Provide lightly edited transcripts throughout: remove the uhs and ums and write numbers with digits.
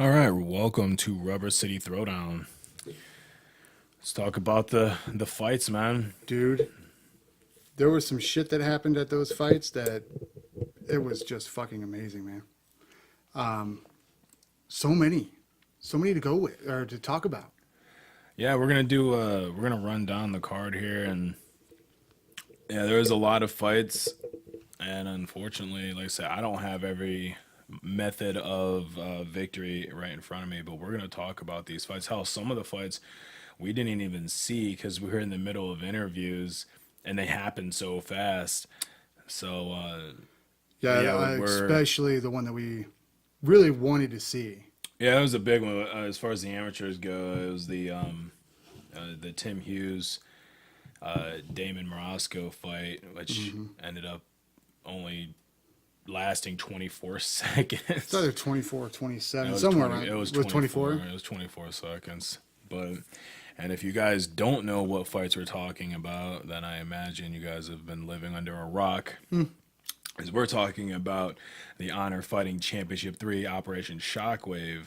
All right, welcome to Rubber City Throwdown. Let's talk about the fights, man. Dude, there was some shit that happened at those fights that it was just fucking amazing, man. So many, so many to go with or to talk about. Yeah, we're gonna run down the card here, and yeah, there was a lot of fights, and unfortunately, like I said, I don't have every method of victory right in front of me, but we're gonna talk about these fights. Hell, some of the fights we didn't even see because we were in the middle of interviews, and they happened so fast. So, but Yeah, yeah, we're especially the one that we really wanted to see. Yeah, that was a big one. As far as the amateurs go, it was the Tim Hughes Damon Morosco fight, which Hmm. ended up only lasting 24 It's seconds. either 24 or It 27, was somewhere 20. around It was with 24. 24. It was 24 seconds. But and if you guys don't know what fights we're talking about, then I imagine you guys have been living under a rock. As we're talking about the Honor Fighting Championship 3 Operation Shockwave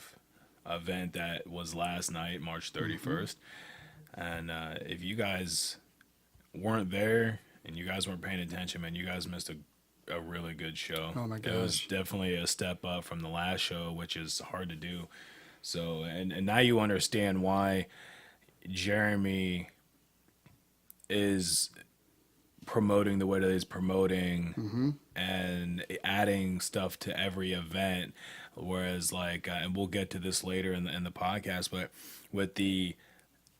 event that was last night, March Hmm. 31st. And if you guys weren't there and you guys weren't paying attention, man, you guys missed a really good show. Oh my It was gosh. definitely a step up from the last show, which is hard to do. So, and now you understand why Jeremy is promoting the way that he's promoting Hmm. and adding stuff to every event. Whereas, like, and we'll get to this later in the podcast, but with the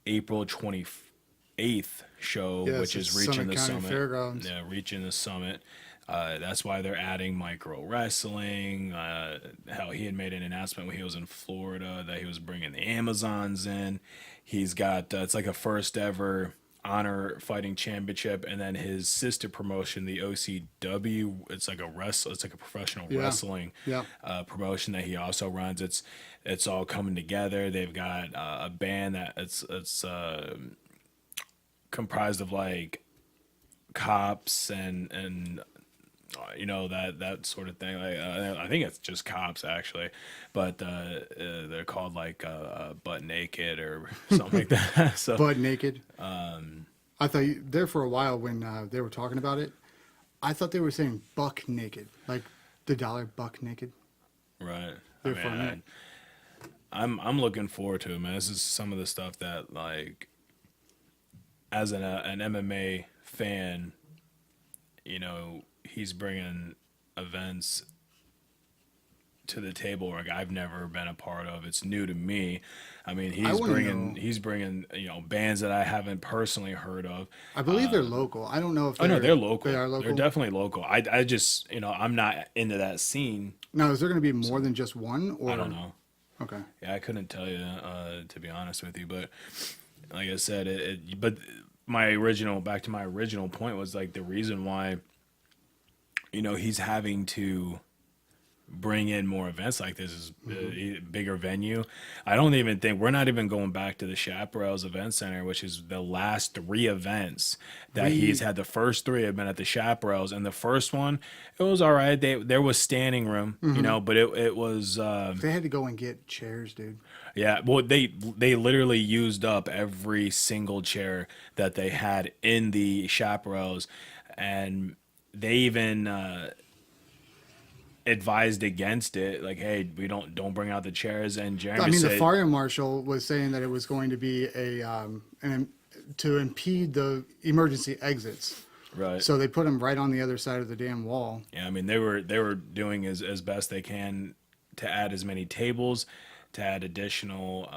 April 28th show, Yes, which it's is reaching Summit the County summit, Fairgrounds. yeah, reaching the summit. That's why they're adding micro wrestling. How he had made an announcement when he was in Florida that he was bringing the Amazons in. He's got it's like a first ever honor fighting championship, and then his sister promotion, the OCW. It's like a wrestle. It's like a professional Yeah, wrestling yeah. promotion that he also runs. It's all coming together. They've got a band that it's comprised of like cops and that sort of thing. Like I think it's just cops actually, but they're called like butt naked or something like that. So Butt naked. I thought there for a while when they were talking about it. I thought they were saying buck naked, like the dollar buck naked. right. I There mean, for a minute. I'm looking forward to it, man. This is some of the stuff that like as an MMA fan, he's bringing events to the table like I've never been a part of. It's new to me. I mean, I he's want to bringing know. he's bringing bands that I haven't personally heard of. I believe they're local. I don't know if Oh no, they're they local. are They're local. definitely local. I just I'm not into that scene, Now, is there going to be so more than just one, I don't or know. okay? Yeah, I couldn't tell you to be honest with you, but like I said, but my original back to my original point was like the reason why he's having to bring in more events like this is Hmm. bigger venue. I don't even think we're not even going back to the Chaparrals Event Center, which is the last three events that he's We had. The first three have been at the Chaparrals, and the first one it was all right. There was standing room, hmm but it was they had to go and get chairs, dude. yeah. Well, they literally used up every single chair that they had in the Chaparrals, and they even advised against it like hey we don't bring out the chairs and I Jeremy mean, the said fire marshal was saying that it was going to be to impede the emergency exits. right. So they put him right on the other side of the damn wall. Yeah, I mean they were doing as best they can to add as many tables, to add additional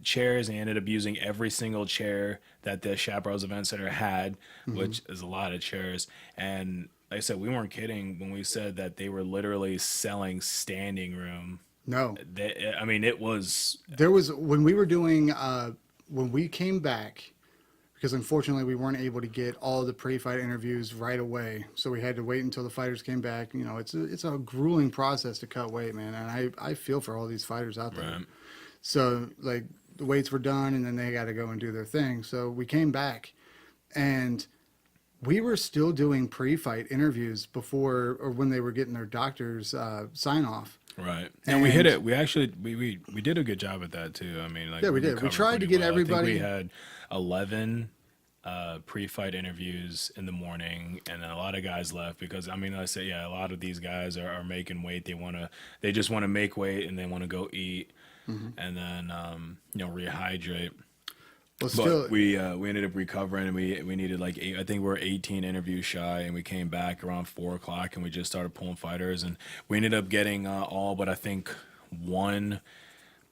chairs, and ended up using every single chair that the Chaparrals Event Center had, Hmm. which is a lot of chairs. And like I said, we weren't kidding when we said that they were literally selling standing room. No, I mean, it was there was when we were doing when we came back because unfortunately we weren't able to get all the pre-fight interviews right away, so we had to wait until the fighters came back. You know, it's a grueling process to cut weight, man, and I feel for all these fighters out there. right. So like the weights were done, and then they got to go and do their thing. So we came back, and we were still doing pre-fight interviews before or when they were getting their doctor's sign off. Right. And we hit it. We actually we did a good job at that too. I mean, like Yeah, we did. We recovered tried to pretty get well. I think we everybody. had 11 pre-fight interviews in the morning, and then a lot of guys left because I mean, I say yeah, a lot of these guys are making weight. They just want to make weight and they want to go eat, and then rehydrate. Well, But still, we ended up recovering, and we needed like eight. I think we were 18 interviews shy, and we came back around 4 o'clock, and we just started pulling fighters, and we ended up getting all but I think one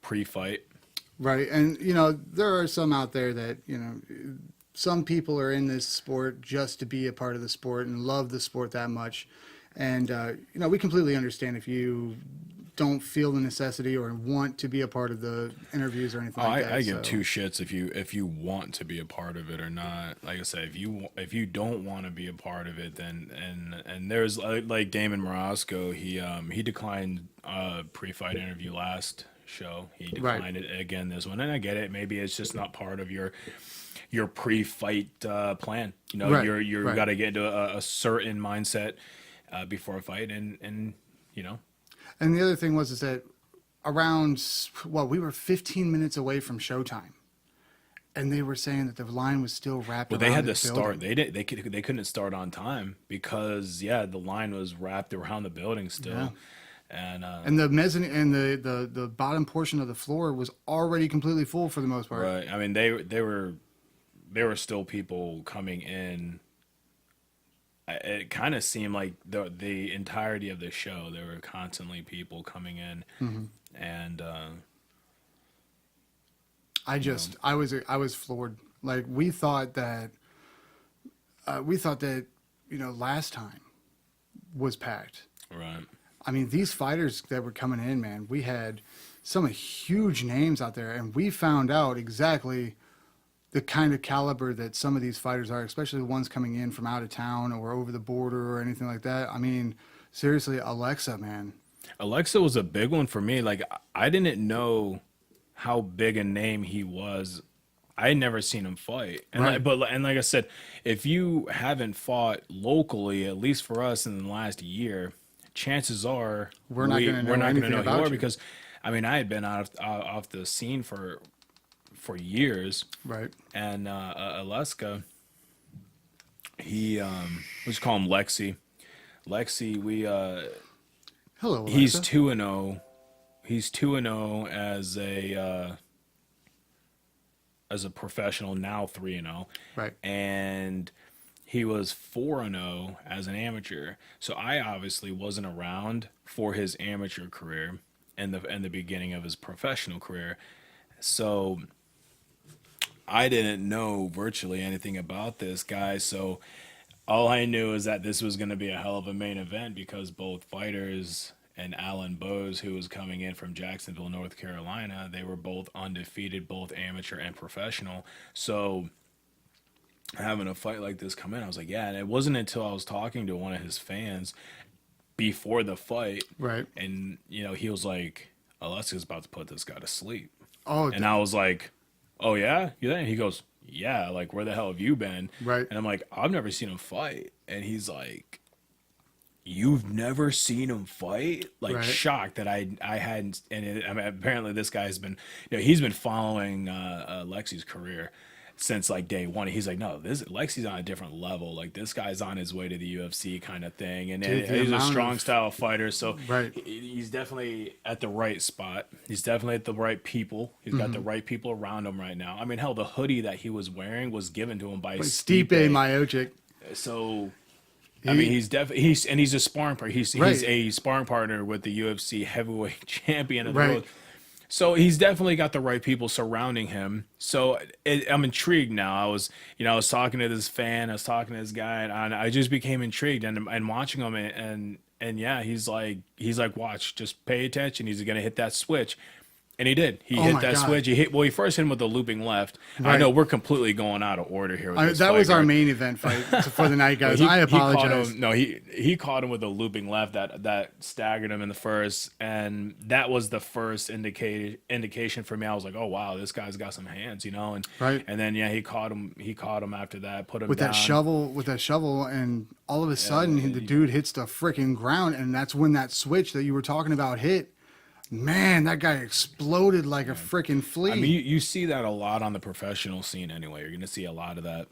pre-fight. right. And, there are some out there that, some people are in this sport just to be a part of the sport and love the sport that much. And, we completely understand if you don't feel the necessity or want to be a part of the interviews or anything like that. I give So, two shits if you want to be a part of it or not. Like I said, if you don't want to be a part of it, then and there's like Damon Morosco, he declined pre-fight interview last show. He Right. declined it again this one, and I get it. Maybe it's just not part of your pre-fight plan. Right, You're right. got to get into a certain mindset before a fight, and And the other thing was is that we were 15 minutes away from showtime, and they were saying that the line was still wrapped well, around they had the to start. building. They couldn't start on time because the line was wrapped around the building still, and And the mezzanine and the bottom portion of the floor was already completely full for the most part. right. I mean, there were still people coming in. It kind of seemed like the entirety of the show there were constantly people coming in, and I was floored. Like we thought that last time was packed. right. I mean, these fighters that were coming in, man, we had some huge names out there, and we found out exactly the kind of caliber that some of these fighters are, especially the ones coming in from out of town or over the border or anything like that. I mean, seriously, Alexa, man. Alexa was a big one for me. Like I didn't know how big a name he was. I had never seen him fight, and Right. like I said, if you haven't fought locally, at least for us in the last year, chances are We're not gonna know we're not going to anything know who about you are you. because, I mean, I had been off the scene for years, Right. and Aleska, he let's call him Lexi. Lexi, Hello, Alexa. he's 2-0. He's 2-0 as a professional, now 3-0. Right. And he was 4-0 as an amateur. So I obviously wasn't around for his amateur career and the beginning of his professional career. So I didn't know virtually anything about this guy. So all I knew is that this was going to be a hell of a main event because both fighters and Alan Bose, who was coming in from Jacksonville, North Carolina, they were both undefeated, both amateur and professional. So having a fight like this come in, I was like, yeah. And it wasn't until I was talking to one of his fans before the fight, Right. and he was like, Alessia's about to put this guy to sleep. Oh, And I was like, oh yeah, you think? He goes, yeah, like where the hell have you been? Right. And I'm like, I've never seen him fight. And he's like, you've never seen him fight? Like Right. shocked that I hadn't. And I mean, apparently this guy's been, he's been following Lexi's career since like day one. He's like, no, this Lexi's on a different level. Like this guy's on his way to the UFC kind of thing, and Dude, the he's a amount strong of- style fighter. So Right. he's definitely at the right spot. He's definitely at the right people. He's got the right people around him right now. I mean, hell, the hoodie that he was wearing was given to him by Like Stipe Miocic. So I mean, he's a sparring partner. He's Right. a sparring partner with the UFC heavyweight champion of the Right. world. So he's definitely got the right people surrounding him. So I'm intrigued now. I was talking to this fan, I was talking to this guy, and I just became intrigued and watching him and yeah, he's like, watch, just pay attention. He's gonna hit that switch. And he did. He Oh hit my that God. switch. He first hit him with a looping left. I Right. know we're completely going out of order here. With this That fight, was our guys. main event fight for the night, guys. He- I he caught apologize. him- no, he caught him with a looping left that staggered him in the first, and that was the first indication for me. I was like, oh wow, this guy's got some hands, and Right. And then he caught him after that, put him with down. that shovel, and all of a sudden the dude hits the freaking ground, and that's when that switch that you were talking about hit. Man, that guy exploded like a freaking I mean, flea. you see that a lot on the professional scene anyway. You're going to see a lot of that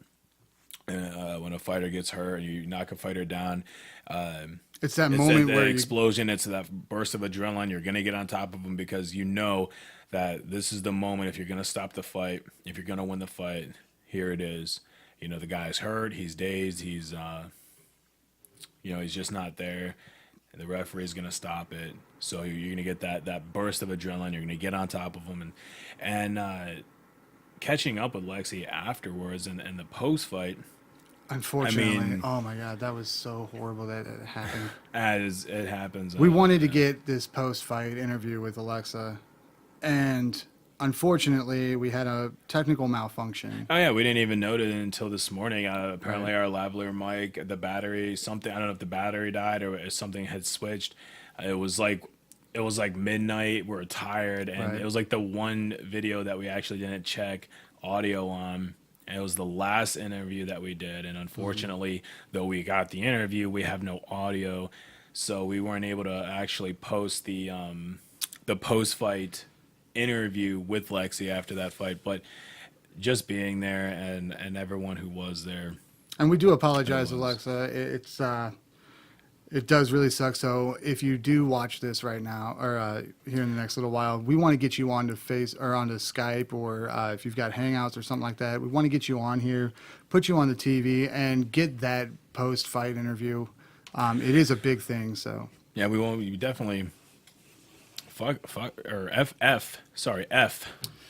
when a fighter gets hurt, you knock a fighter down. It's that It's that, moment that where you explosion. It's that burst of adrenaline. You're gonna get on top of them because you know that this is the moment. If you're gonna stop the fight, if you're gonna win the fight, here it is. You know the guy's hurt. He's dazed. He's just not there. And the referee's gonna stop it. So you're gonna get that burst of adrenaline. You're gonna get on top of him and catching up with Lexi afterwards and the post fight. unfortunately, mean, oh my god, that was so horrible that it happened. as it happens, We wanted to get this post-fight interview with Alexa, and unfortunately, we had a technical malfunction. Oh yeah, we didn't even notice it until this morning. Apparently, Right. our lavalier mic, the battery, something. I don't know if the battery died or if something had switched. It was like midnight. We were tired, and Right. it was like the one video that we actually didn't check audio on. And it was the last interview that we did, and unfortunately, though we got the interview, we have no audio, so we weren't able to actually post the post fight interview with Lexi after that fight. But just being there and everyone who was there. And we do apologize, It was. Alexa. It does really suck. So if you do watch this right now or here in the next little while, we want to get you onto Face or onto Skype or if you've got Hangouts or something like that. We want to get you on here, put you on the TV, and get that post-fight interview. It is a big thing. So Yeah, we won't. We definitely fuck or f sorry f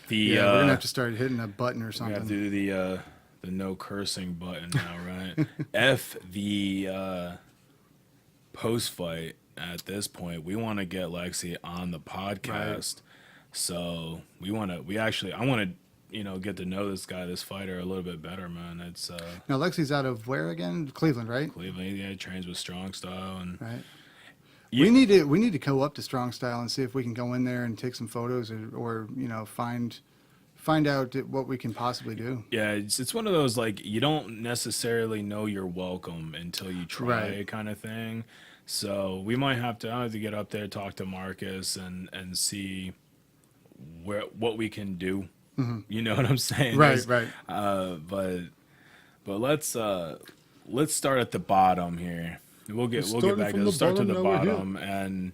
the yeah, we're gonna have to start hitting a button or we something. have to do the no cursing button now, right? F the post fight. At this point, we want to get Lexi on the podcast. So I want to get to know this guy, this fighter, a little bit better, man. It's Now Lexi's out of where again? Cleveland, right? Cleveland. Yeah, he trains with Strong Style, and Right. you, We need to go up to Strong Style and see if we can go in there and take some photos or find out what we can possibly do. yeah, it's one of those like you don't necessarily know you're welcome until you try Right. kind of thing. So we might have to I have to get up there, talk to Marcus, and see what we can do. You know what I'm saying? Right, right. But let's start at the bottom here. We'll get Starting back from to the start to the bottom, now we're here. bottom and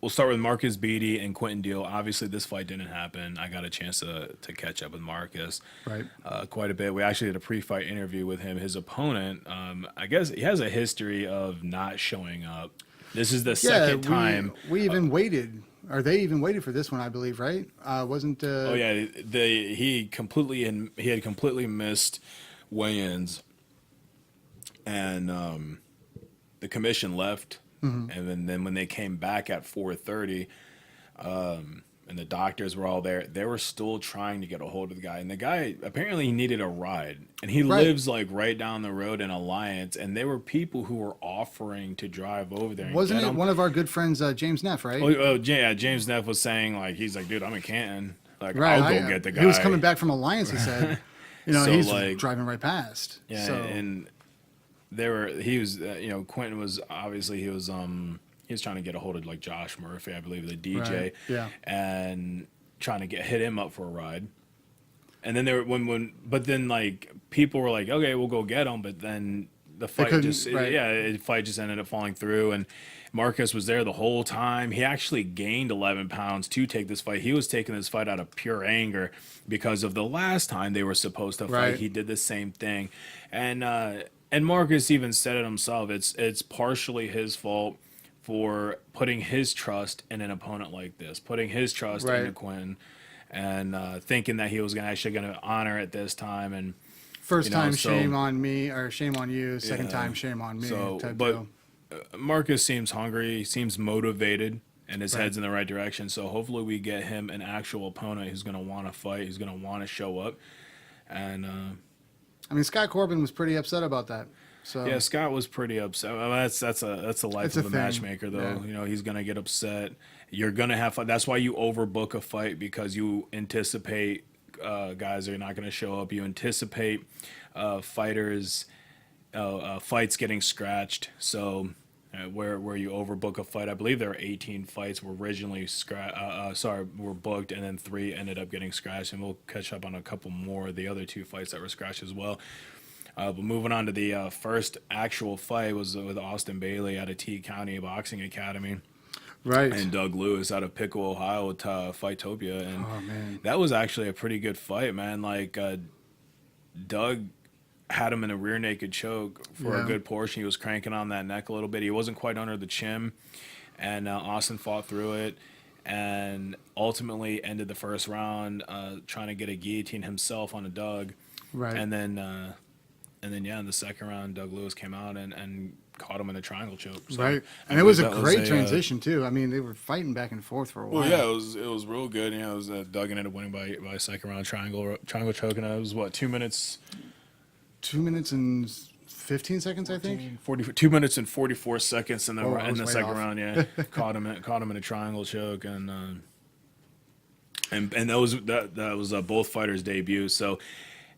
we'll start with Marcus Beatty and Quentin Deal. Obviously, this fight didn't happen. I got a chance to catch up with Marcus Right. quite a bit. We actually did a pre-fight interview with him. His opponent, I guess he has a history of not showing up. This is the second time. we even waited, or they even waited for this one, I believe, right? Wasn't Oh yeah, he had completely missed weigh-ins, and the commission left, and then when they came back at 4:30, and the doctors were all there, they were still trying to get a hold of the guy, and the guy apparently he needed a ride, and he Right. lives like right down the road in Alliance, and there were people who were offering to drive over there. And Wasn't get it him. one of our good friends, James Neff, right? Yeah, James Neff was saying like he's like, dude, I'm in Canton, like Right. I'll go get the guy. He was coming back from Alliance, he said. So, He's like- driving right past. Yeah, So, and Quentin was obviously he was trying to get a hold of like Josh Murphy, I believe, the DJ, Right, yeah. and trying to hit him up for a ride. And then but then like people were like, okay, we'll go get him, but then the fight couldn't- just right. the fight just ended up falling through, and Marcus was there the whole time. He actually gained 11 pounds to take this fight. He was taking this fight out of pure anger because of the last time they were supposed to fight. Right. He did the same thing, and Marcus even said it himself. It's partially his fault for putting his trust in an opponent like this, putting his trust Right. into Quinn, and thinking that he was actually going to honor it this time. And first you know, time, so- shame on me, or shame on you. Second Yeah. time, shame on me. So, type but deal. Marcus seems hungry, seems motivated, and his Right. head's in the right direction. So hopefully we get him an actual opponent who's going to want to fight, who's going to want to show up. And I mean, Scott Corbin was pretty upset about that. So yeah, Scott was pretty upset. Well, that's a life It's of a a thing. matchmaker, though. Yeah. You know, he's going to get upset. You're going to have fun. That's why you overbook a fight, because you anticipate guys are not going to show up. You anticipate fighters fights getting scratched. So where you overbook a fight. I believe there were 18 fights were originally were booked, and then 3 ended up getting scratched. And we'll catch up on a couple more of the other 2 fights that were scratched as well. But moving on to the first actual fight was with Austin Bailey out of T County Boxing Academy. Right. And Doug Lewis out of Pickle, Ohio, with Fightopia, and Oh, man. that was actually a pretty good fight, man. Like Doug had him in a rear naked choke for a Yeah. good portion. He was cranking on that neck a little bit. He wasn't quite under the chin, and Austin fought through it, and ultimately ended the first round trying to get a guillotine himself on a Doug, Right. and then yeah, in the second round, Doug Lewis came out and caught him in a triangle choke. So Right. I And it was a believe that great transition, too. I mean, they were fighting back and forth for a while. Well, yeah, it was real good. You know, it was Doug ended up winning by second round triangle choke, and it was what 2 minutes. 2 minutes and 15 seconds, I think. 2 minutes and 44 seconds in the Oh, I in was the way second off. round. Yeah, caught him in a triangle choke, and that was both fighters' debuts. So,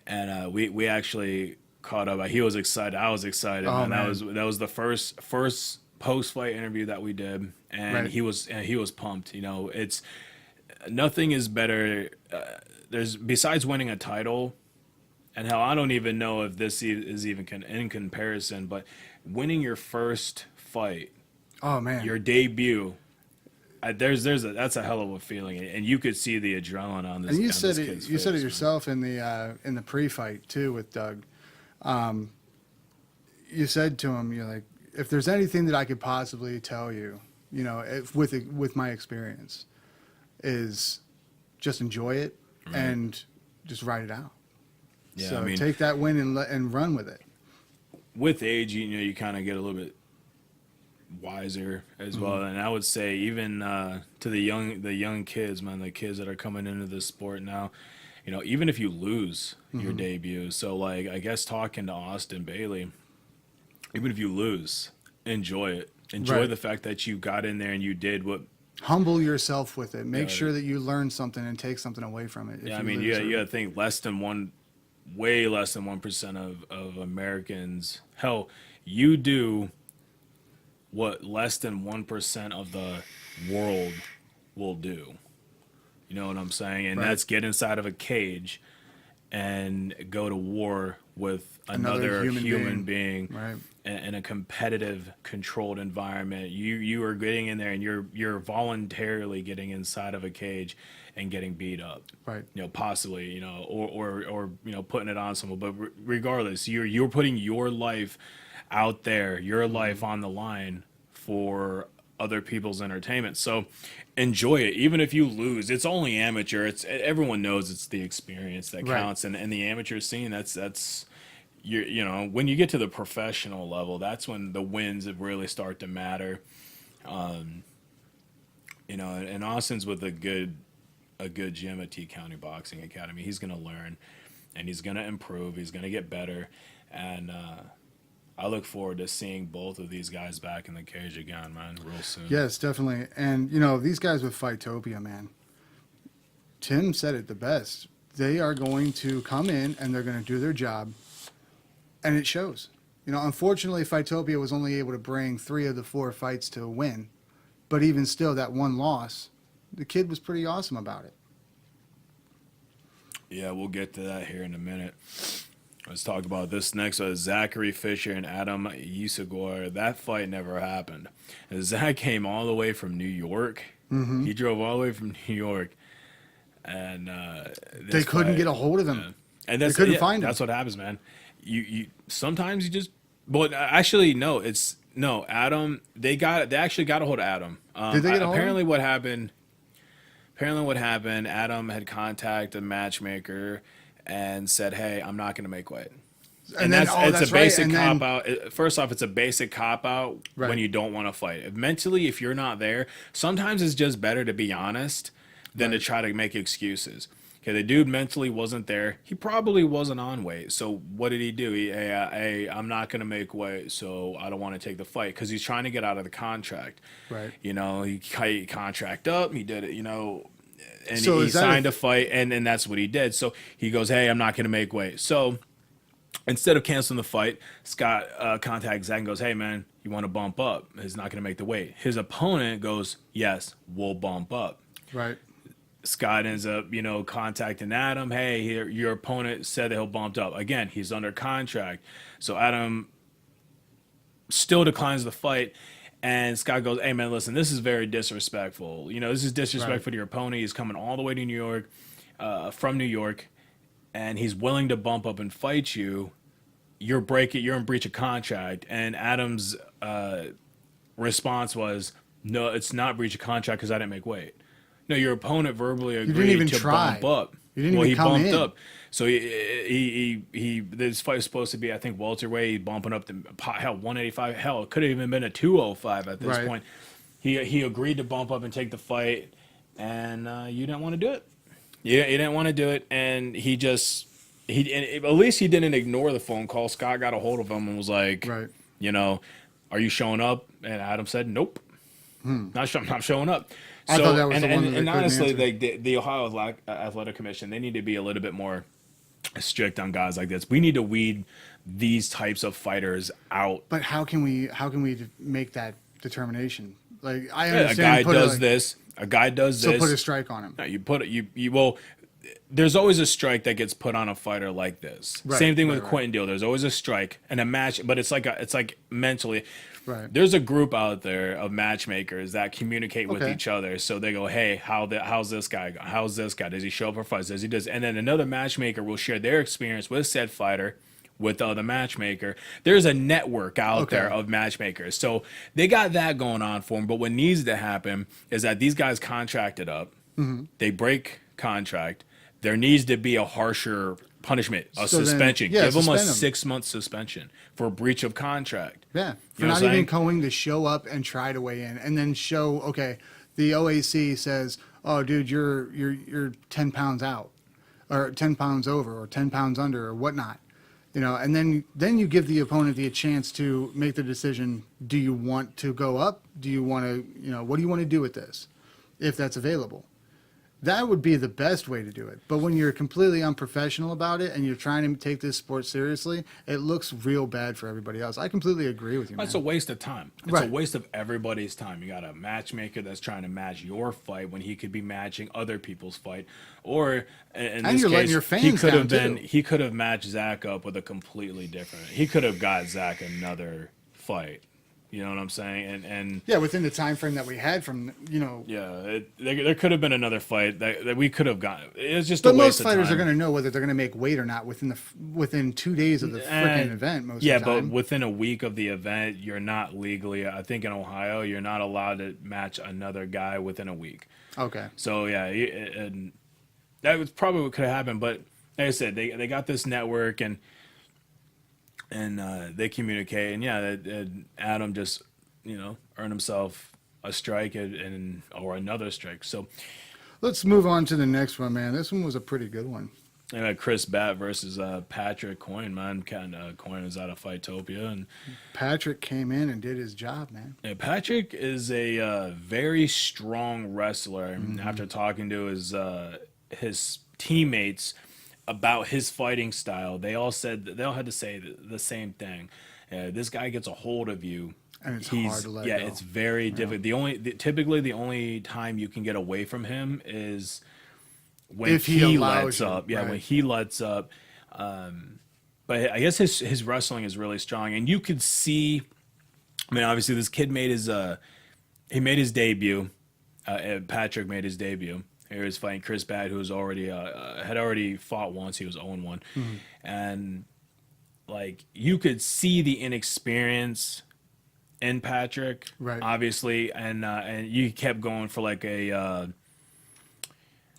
and we actually caught up. He was excited. I was excited. Oh, man. man. That was the first post fight interview that we did, and Right. he was pumped. You know, it's nothing is better. There's besides winning a title. And hell, I don't even know if this is even in comparison, but winning your first fight, Oh, man. your debut, that's a hell of a feeling, and you could see the adrenaline on this. And you on said this it. kid's You said it face, man. yourself in the pre-fight too with Doug. You said to him, "You're like, if there's anything that I could possibly tell you, you know, with my experience, is just enjoy it and just ride it out. Yeah, so I mean, take that win and run with it." with age, you know, you kind of get a little bit wiser as well. And I would say even to the young kids, man, the kids that are coming into this sport now, you know, even if you lose your debut, so like I guess talking to Austin Bailey, even if you lose, enjoy it. Enjoy Right. the fact that you got in there and you did what. Humble yourself with it. Make Yeah. sure that you learn something and take something away from it. If Yeah, I you mean, lose you or- got to think way less than 1% of Americans. Hell, you do what less than 1% of the world will do. You know what I'm saying? And Right. that's get inside of a cage and go to war with Another another human human being, Right. in a competitive, controlled environment. You are getting in there and you're voluntarily getting inside of a cage and getting beat up. Right. You know, possibly, you know, or you know, putting it on someone. But regardless, you're putting your life out there, your life on the line for other people's entertainment. So enjoy it, even if you lose. It's only amateur. It's everyone knows it's the experience that Right. counts, and the amateur scene. That's you know, when you get to the professional level, that's when the wins really start to matter. You know, and Austin's with a good gym at T County Boxing Academy. He's gonna learn, and he's gonna improve. He's gonna get better, and I look forward to seeing both of these guys back in the cage again, man, real soon. Yes, definitely. And, you know, these guys with Fightopia, man, Tim said it the best. They are going to come in and they're going to do their job, and it shows. You know, unfortunately, Fightopia was only able to bring 3 of the 4 fights to a win, but even still, that one loss, the kid was pretty awesome about it. Yeah, we'll get to that here in a minute. Let's talk about this next one. Zachary Fisher and Adam Yusagor. That fight never happened. And Zach came all the way from New York. He drove all the way from New York. And They couldn't get a hold of him. Yeah. And that's, They couldn't yeah, find him. that's what happens, man. You sometimes you just. But actually, no. Adam. They actually got a hold of Adam. Did they get a hold of him? Apparently, what happened. Adam had contacted a matchmaker and said, "Hey, I'm not going to make weight." And then- that's oh, it's that's a right, basic and then- cop out. First off, it's a basic cop out Right. when you don't want to fight. Mentally, if you're not there, sometimes it's just better to be honest than to Right. try to make excuses. Okay, the dude mentally wasn't there. He probably wasn't on weight. So what did he do? Hey, I'm not going to make weight, so I don't want to take the fight because he's trying to get out of the contract. Right. You know, he contract up. He did it. You know, and So he is that signed a fight, and that's what he did. So he goes, "Hey, I'm not going to make weight." So instead of canceling the fight, Scott contacts Zach and goes, "Hey, man, You want to bump up. He's not going to make the weight. His opponent goes, yes, we'll bump up. Right. Scott ends up, contacting Adam. Hey, here, your opponent said that he'll bumped up. Again, he's under contract. So Adam still declines the fight. And Scott goes, hey, man, listen, this is very disrespectful. This is disrespectful to your opponent. He's coming all the way to New York, from New York, and he's willing to bump up and fight you. You're in breach of contract. And Adam's response was, no, it's not breach of contract because I didn't make weight. No, your opponent verbally agreed to bump up. You didn't even come bumped in. up. So he this fight was supposed to be, I think, welterweight, bumping up to 185. Hell, it could have even been a 205 at this point. He agreed to bump up and take the fight, and you didn't want to do it. Yeah, he didn't want to do it, and at least he didn't ignore the phone call. Scott got a hold of him and was like, are you showing up? And Adam said, nope, not showing up. So, I thought that was the one that they and honestly, couldn't the Ohio Athletic Commission, they need to be a little bit more strict on guys like this. We need to weed these types of fighters out. But how can we make that determination? Like, I A understand. guy does this. A guy does this. So put a strike on him. No, well, there's always a strike that gets put on a fighter like this. Same thing with Quentin Deal. There's always a strike and a match, but it's like mentally. Right. There's a group out there of matchmakers that communicate with each other. So they go, hey, how's this guy? How's this guy? Does he show up for fights? Does he does? And then another matchmaker will share their experience with said fighter with the other matchmaker. There's a network out there of matchmakers. So they got that going on for them. But what needs to happen is that these guys contracted up. They break contract. There needs to be a harsher punishment, suspension. Give them a 6-month suspension for breach of contract. Yeah, for not even going to show up and try to weigh in, and then show, okay, the OAC says, oh, dude, you're 10 pounds out, or 10 pounds over, or 10 pounds under, or whatnot, and then you give the opponent the chance to make the decision. Do you want to go up? Do you want to, what do you want to do with this, if that's available? That would be the best way to do it. But when you're completely unprofessional about it and you're trying to take this sport seriously, it looks real bad for everybody else. I completely agree with you, man. It's a waste of time. It's a waste of everybody's time. You got a matchmaker that's trying to match your fight when he could be matching other people's fight. Or in this you're letting case, your fans down, he could have matched Zach up with a completely different. He could have got Zach another fight. You know what I'm saying? And yeah, within the time frame that we had from, Yeah, there could have been another fight that we could have gotten. It's just but a waste most fighters of time. are going to know whether they're going to make weight or not within 2 days of the freaking event. Most of the time. But within a week of the event, you're not legally. I think in Ohio, you're not allowed to match another guy within a week. Okay. So yeah, and that was probably what could have happened. But like I said, they got this network and they communicate, and Adam just earned himself a strike or another strike. So let's move on to the next one, man. This one was a pretty good one. And Chris Batt versus Patrick Coyne, man. Coyne is out of Fightopia, and Patrick came in and did his job, man. Yeah, Patrick is a very strong wrestler. After talking to his teammates about his fighting style, they all had to say the same thing. This guy gets a hold of you, and it's hard to let go. It's very difficult. Typically the only time you can get away from him is when if he lets you, up. Yeah, right. when he lets up. But I guess his wrestling is really strong, and you could see. I mean, obviously, this kid made his debut. Patrick made his debut. He was fighting Chris Batt, who was had already fought once. He was 0-1, and like you could see the inexperience in Patrick, right? Obviously, and you kept going for like a.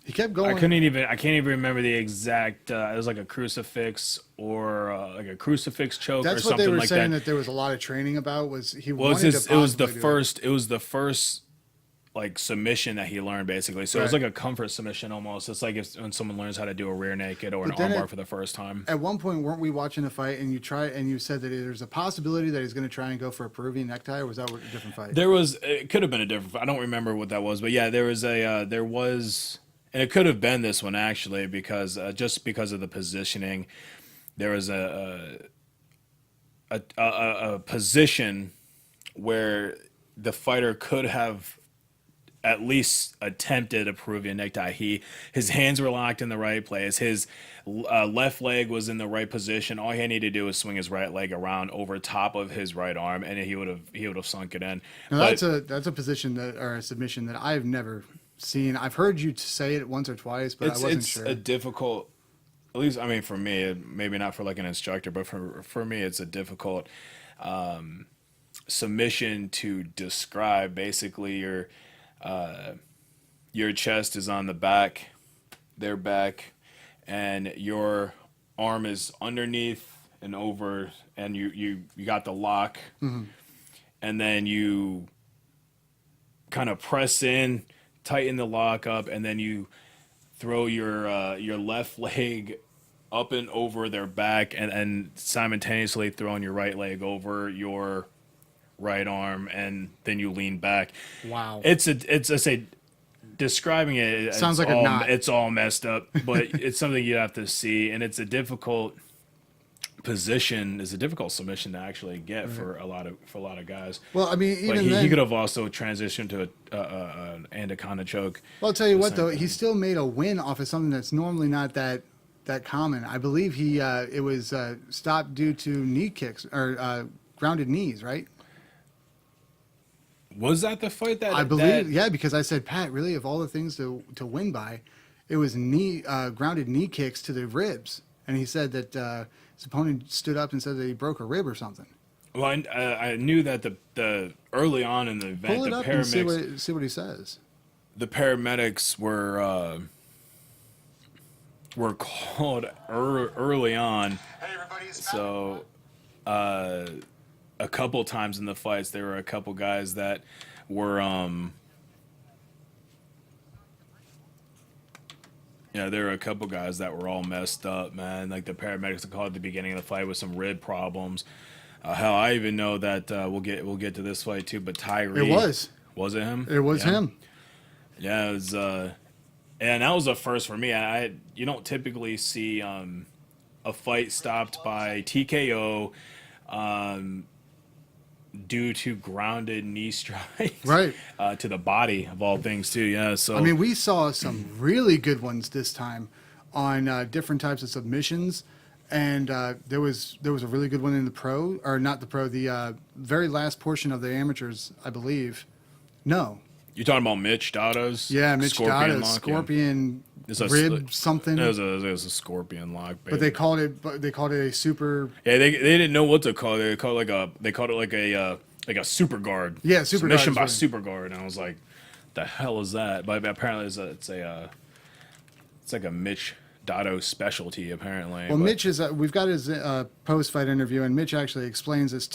He kept going. I can't even remember the exact. It was like a crucifix or like a crucifix choke or something like that. That's what they were saying that there was a lot of training about. It was the first like submission that he learned basically. So it was like a comfort submission almost. It's like when someone learns how to do a rear naked or an armbar for the first time. At one point, weren't we watching a fight and you said that there's a possibility that he's going to try and go for a Peruvian necktie, or was that a different fight? It could have been a different fight. I don't remember what that was, but yeah, there was. And it could have been this one actually, because just because of the positioning, there was a position where the fighter could have at least attempted a Peruvian necktie. His hands were locked in the right place. His left leg was in the right position. All he needed to do was swing his right leg around over top of his right arm, and he would have sunk it in. Now But that's a position that or a submission that I've never seen. I've heard you say it once or twice, but I wasn't it's sure. a difficult. At least I mean for me, maybe not for like an instructor, but for me, it's a difficult submission to describe. Basically, your chest is on the back, their back, and your arm is underneath and over, and you got the lock, and then you kind of press in, tighten the lock up, and then you throw your left leg up and over their back, and simultaneously throwing your right leg over your right arm, and then you lean back. Wow. It's I say describing it Sounds it's like a all, knot. it's all messed up, but it's something you have to see, and it's a difficult position. It's a difficult submission to actually get for a lot of guys. Well, I mean, But even he then, could have also transitioned to an anaconda choke. well, I'll tell you the what same though, thing. he still made a win off of something that's normally not that common. I believe he it was stopped due to knee kicks or grounded knees, right? Was that the fight that I believe, that, yeah, because I said, Pat, really, of all the things to win by, it was grounded knee kicks to the ribs, and he said that his opponent stood up and said that he broke a rib or something. Well, I knew that the early on in the event, Pull it the up and paramedics see what he says. the paramedics were called early on. So a couple times in the fights, there were a couple guys that were there were a couple guys that were all messed up, man. Like the paramedics called at the beginning of the fight with some rib problems. Hell, I even know that we'll get to this fight too. But Tyree, was it him? It was Yeah. him. Yeah, it was, and that was a first for me. You don't typically see a fight stopped by TKO due to grounded knee strikes, Right. to the body of all things too. Yeah, so I mean, we saw some really good ones this time on different types of submissions, and there was a really good one in the pro, or not the pro, the very last portion of the amateurs, I believe. No, you're talking about Mitch Dado's, yeah, Mitch Scorpion Dada, lock, yeah. Scorpion It's a rib something, It was a scorpion lock, baby. but they called it a super. Yeah, they didn't know what to call it. They called it like a super guard. Yeah, super guard submission is by what- super guard, and I was like, the hell is that? But apparently it's like a Mitch Dotto specialty apparently. Well, but, Mitch is. We've got his post-fight interview, and Mitch actually explained it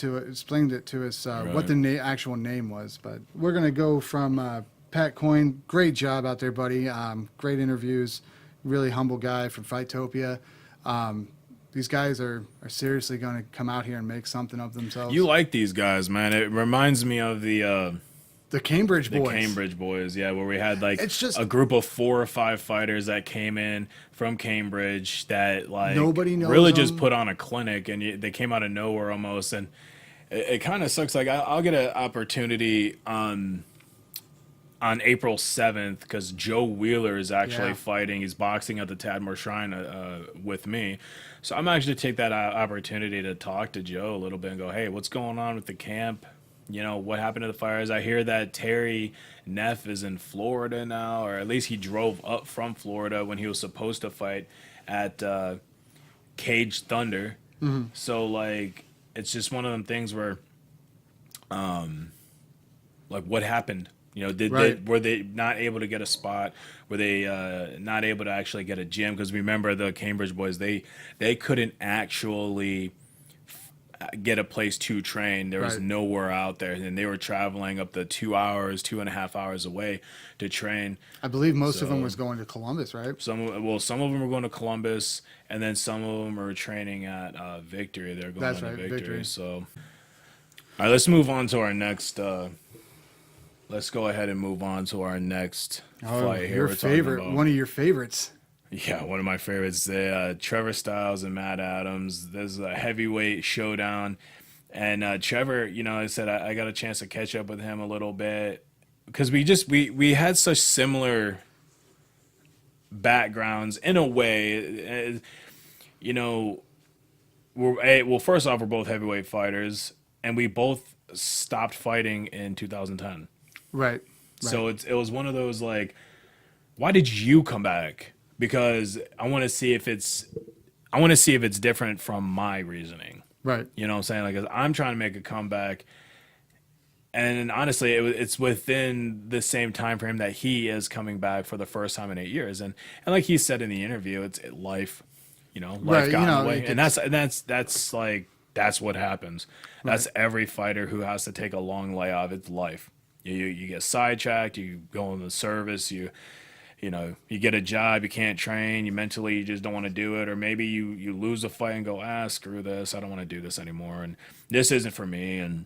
to us what the actual name was. But we're gonna go from Pat Coyne. Great job out there, buddy. Great interviews. Really humble guy from Fightopia. These guys are seriously going to come out here and make something of themselves. you like these guys, man. It reminds me of the Cambridge boys. Cambridge boys, yeah, where we had like It's just- a group of 4 or 5 fighters that came in from Cambridge that like Nobody knows really just them. put on a clinic, and they came out of nowhere almost, and it kind of sucks. Like I'll get an opportunity on April 7th because Joe Wheeler is actually Yeah. fighting. He's boxing at the Tadmor Shrine with me. So I'm actually take that opportunity to talk to Joe a little bit and go, hey, what's going on with the camp? You know, what happened to the fires? I hear that Terry Neff is in Florida now, or at least he drove up from Florida when he was supposed to fight at Cage Thunder. So, like, it's just one of them things where, like, what happened? You know, Right. were they not able to get a spot? Were they not able to actually get a gym? Because remember, the Cambridge boys, they couldn't actually get a place to train. There was Right. nowhere out there, and they were traveling up to 2.5 hours away to train. I believe most of them So- was going to Columbus, right? Some of them were going to Columbus, and then some of them are training at Victory. They're going That's to right, Victory. Victory. So, all right, let's move on to our next. Let's go ahead and move on to our next fight here. Your We're talking favorite, about- one of your favorites. Yeah, one of my favorites. Trevor Styles and Matt Adams. There's a heavyweight showdown, And Trevor, I said I got a chance to catch up with him a little bit because we had such similar backgrounds in a way. You know, well, first off, we're both heavyweight fighters, and we both stopped fighting in 2010. Right. Right. So it was one of those like, why did you come back? Because I want to see if it's different from my reasoning. Right. You know what I'm saying? Like, 'cause I'm trying to make a comeback, and honestly, it's within the same time frame that he is coming back for the first time in 8 years. And like he said in the interview, it's life. Life Right, got in the it way, and gets- that's like that's what happens. That's every fighter who has to take a long layoff. It's life. You get sidetracked. You go in the service. You get a job, you can't train, you just don't want to do it, or maybe you lose a fight and go, screw this, I don't want to do this anymore, and this isn't for me. And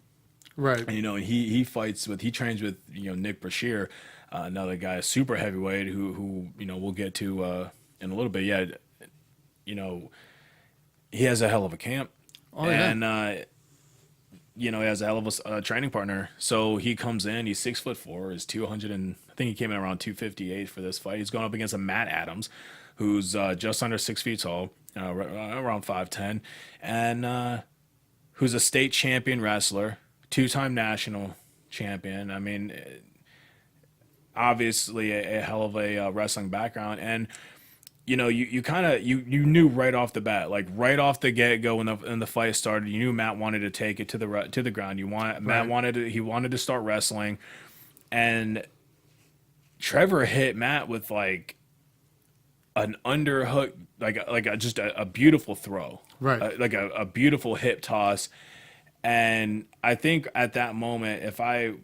right. he trains with Nick Brashear, another guy, super heavyweight, who we'll get to in a little bit. Yeah, he has a hell of a camp, Oh, yeah. and he has a hell of a training partner. So he comes in, he's 6'4", he's 200, and I think he came in around 258 for this fight. He's going up against a Matt Adams, who's just under 6 feet tall, around 5'10", and who's a state champion wrestler, two-time national champion. I mean, obviously a hell of a wrestling background. And you kind of you knew right off the bat, like right off the get go when the fight started, you knew Matt wanted to take it to the ground. Matt wanted to start wrestling, and Trevor hit Matt with like an underhook, just a beautiful throw, Right. like a beautiful hip toss. And I think at that moment, if I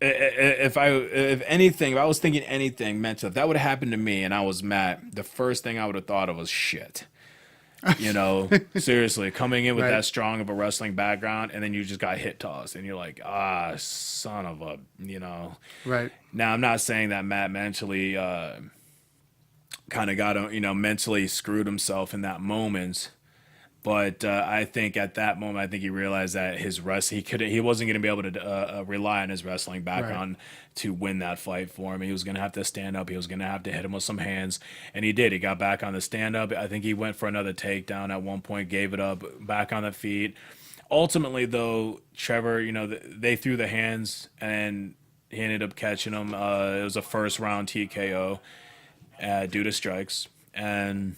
was thinking anything mental, if that would have happened to me and I was Matt, the first thing I would have thought of was shit. Seriously, coming in with Right. that strong of a wrestling background, and then you just got hit tossed, and you're like, son of a. Right. Now, I'm not saying that Matt mentally kind of got, mentally screwed himself in that moment. But I think at that moment, I think he realized that he wasn't going to be able to rely on his wrestling background to win that fight for him. He was going to have to stand up. He was going to have to hit him with some hands, and he did. He got back on the stand up. I think he went for another takedown at one point, gave it up, back on the feet. Ultimately, though, Trevor, they threw the hands, and he ended up catching him. It was a first round TKO due to strikes, and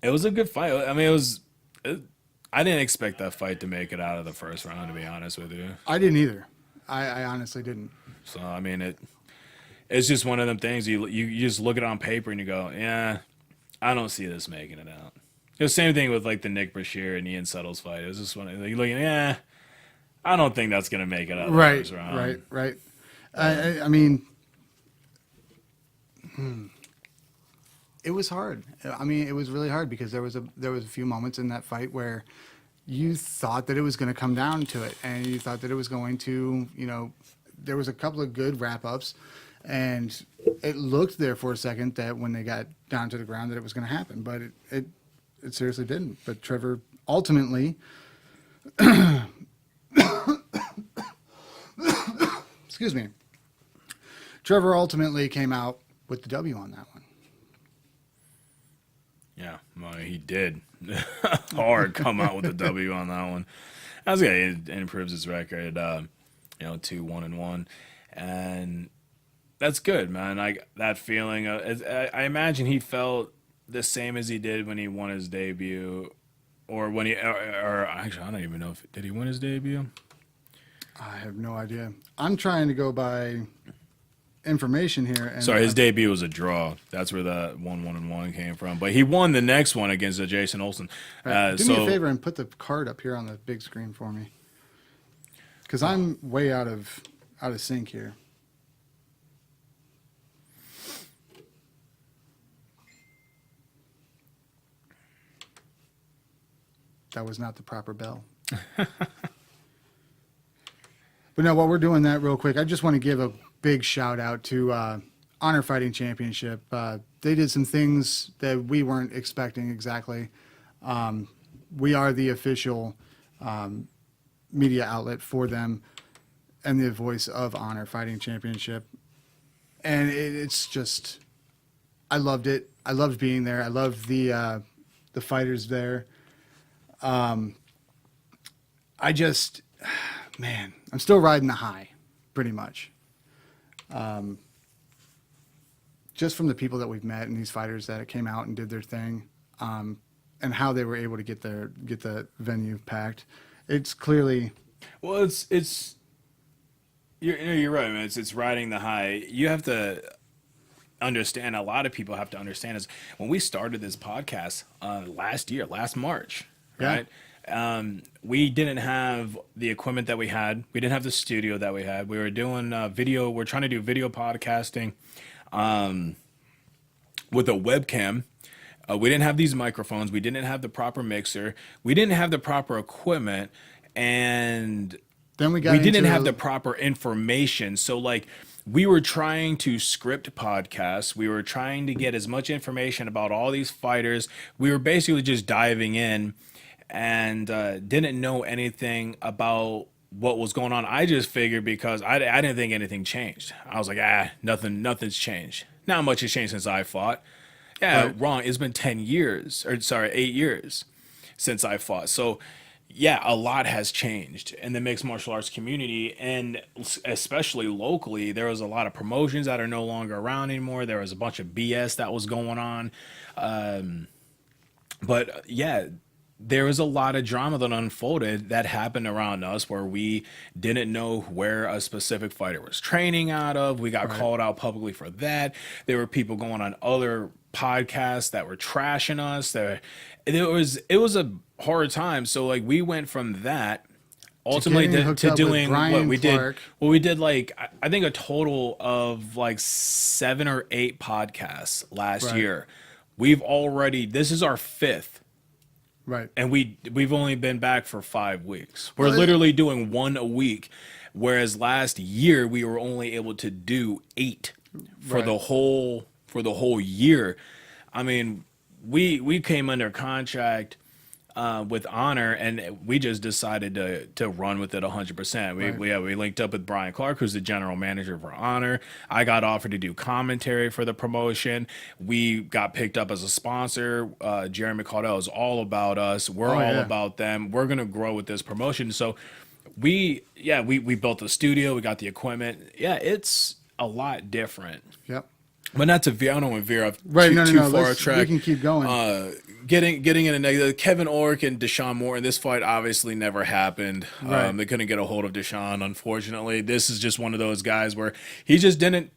it was a good fight. I mean, I didn't expect that fight to make it out of the first round, to be honest with you. I didn't either. I honestly didn't. So I mean, it's just one of them things. You just look at it on paper and you go, yeah, I don't see this making it out. It was the same thing with like the Nick Brashear and Ian Settles fight. It was just one. Like, you looking, yeah, I don't think that's gonna make it out of the Right. first round. Right. I mean, it was hard. I mean, it was really hard because there was a few moments in that fight where you thought that it was going to come down to it, and you thought that it was going to, there was a couple of good wrap ups, and it looked there for a second that when they got down to the ground that it was going to happen, but it seriously didn't. But Trevor ultimately, excuse me, Trevor ultimately came out with the W on that one. Yeah, well, he did hard come out with a W on that one. That's good. It improves his record, 2-1-1, and that's good, man. That feeling. I imagine he felt the same as he did when he won his debut, or when or actually, I don't even know did he win his debut. I have no idea. I'm trying to go by information here. And Sorry, his debut was a draw. That's where the 1-1-1 came from. But he won the next one against Jason Olsen. Do me a favor and put the card up here on the big screen for me, because I'm way out of sync here. That was not the proper bell. But no, while we're doing that real quick, I just want to give a big shout out to Honor Fighting Championship. They did some things that we weren't expecting exactly. We are the official media outlet for them and the voice of Honor Fighting Championship. And it's just, I loved it. I loved being there. I loved the fighters there. I just, man, I'm still riding the high, pretty much. Just from the people that we've met and these fighters that came out and did their thing, and how they were able to get the venue packed. It's clearly, Well, you're right, man. It's riding the high. You have to understand. A lot of people have to understand is when we started this podcast last March, yeah, right? We didn't have the equipment that we had. We didn't have the studio that we had. We were doing video. We're trying to do video podcasting with a webcam. We didn't have these microphones. We didn't have the proper mixer. We didn't have the proper equipment, and then we didn't have the proper information. So like we were trying to script podcasts. We were trying to get as much information about all these fighters. We were basically just diving in and didn't know anything about what was going on. I just figured because I didn't think anything changed. I was like, nothing's changed. Not much has changed since I fought. Yeah, Right. wrong. It's been 10 years, or sorry, 8 years since I fought. So yeah, a lot has changed in the mixed martial arts community, and especially locally. There was a lot of promotions that are no longer around anymore. There was a bunch of BS that was going on. But yeah, there was a lot of drama that unfolded that happened around us where we didn't know where a specific fighter was training out of. We got called out publicly for that. There were people going on other podcasts that were trashing us. It was a hard time. So like we went from that ultimately getting hooked to up with doing what Brian we Clark. did. Well, we did like I think a total of like 7 or 8 podcasts last Right. year. This is our 5th, Right. and we've only been back for 5 weeks. We're Well, literally doing one a week, whereas last year we were only able to do 8 for Right. the whole year. I mean, we came under contract with Honor, and we just decided to run with it 100%. We linked up with Brian Clark, who's the general manager for Honor. I got offered to do commentary for the promotion. We got picked up as a sponsor. Jeremy Caudell is all about us. We're all yeah. about them. We're gonna grow with this promotion. So we built the studio. We got the equipment. Yeah, it's a lot different. Yep. But not to veer, I don't want to veer off Right. too No. far We track. can keep going. Getting in a negative. Kevin Ork and Deshaun Moore, and this fight obviously never happened. Right. They couldn't get a hold of Deshaun, unfortunately. This is just one of those guys where he just didn't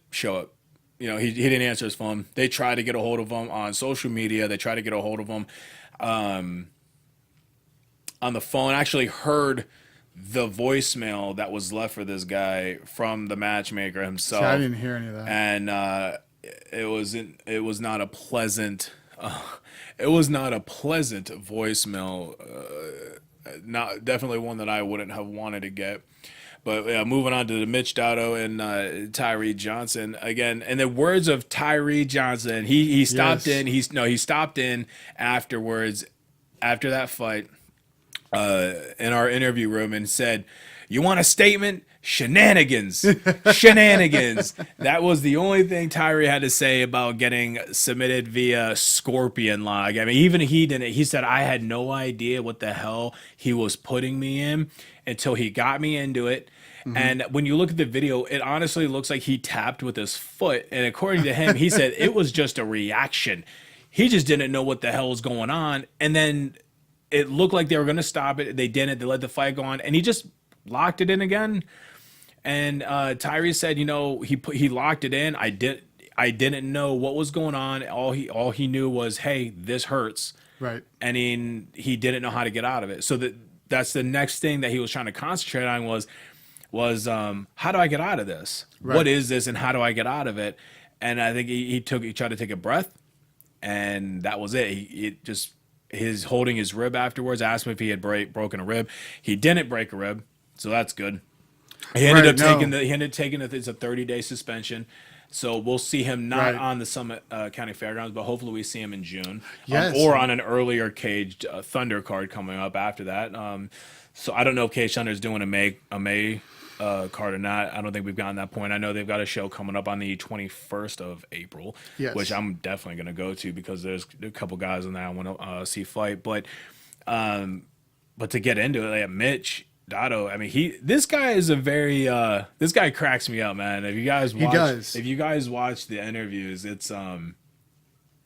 show up. You know, he didn't answer his phone. They tried to get a hold of him on social media. They tried to get a hold of him on the phone. I actually heard the voicemail that was left for this guy from the matchmaker himself. See, I didn't hear any of that. And it was not a pleasant voicemail. Definitely one that I wouldn't have wanted to get. But yeah, moving on to the Mitch Dotto and Tyree Johnson again. In the words of Tyree Johnson, he stopped Yes. he stopped in afterwards after that fight in our interview room and said, "You want a statement? Shenanigans, shenanigans." That was the only thing Tyree had to say about getting submitted via Scorpion Log. I mean, even he didn't. He said, "I had no idea what the hell he was putting me in until he got me into it." And when you look at the video, it honestly looks like he tapped with his foot. And according to him, he said it was just a reaction. He just didn't know what the hell was going on. And then it looked like they were going to stop it. They didn't. They let the fight go on. And he just locked it in again. And Tyree said, he locked it in. I didn't know what was going on. All he knew was, hey, this hurts. Right. And he didn't know how to get out of it. So that's the next thing that he was trying to concentrate on was how do I get out of this? Right. What is this, and how do I get out of it? And I think he tried to take a breath, and that was it. His holding his rib afterwards. Asked him if he had broken a rib. He didn't break a rib, so that's good. He ended Right. up No. taking it's a 30-day suspension. So we'll see him not Right. on the Summit County Fairgrounds, but hopefully we see him in June, Yes. or on an earlier caged Thunder card coming up after that. So I don't know if Cage Thunder is doing a May card or not. I don't think we've gotten that point. I know they've got a show coming up on the 21st of April, Yes. which I'm definitely going to go to because there's a couple guys in there I want to see fight. But to get into it, like Mitch Dotto, I mean, this guy is a very this guy cracks me up, man. If you guys watch, does. if you guys watch the interviews,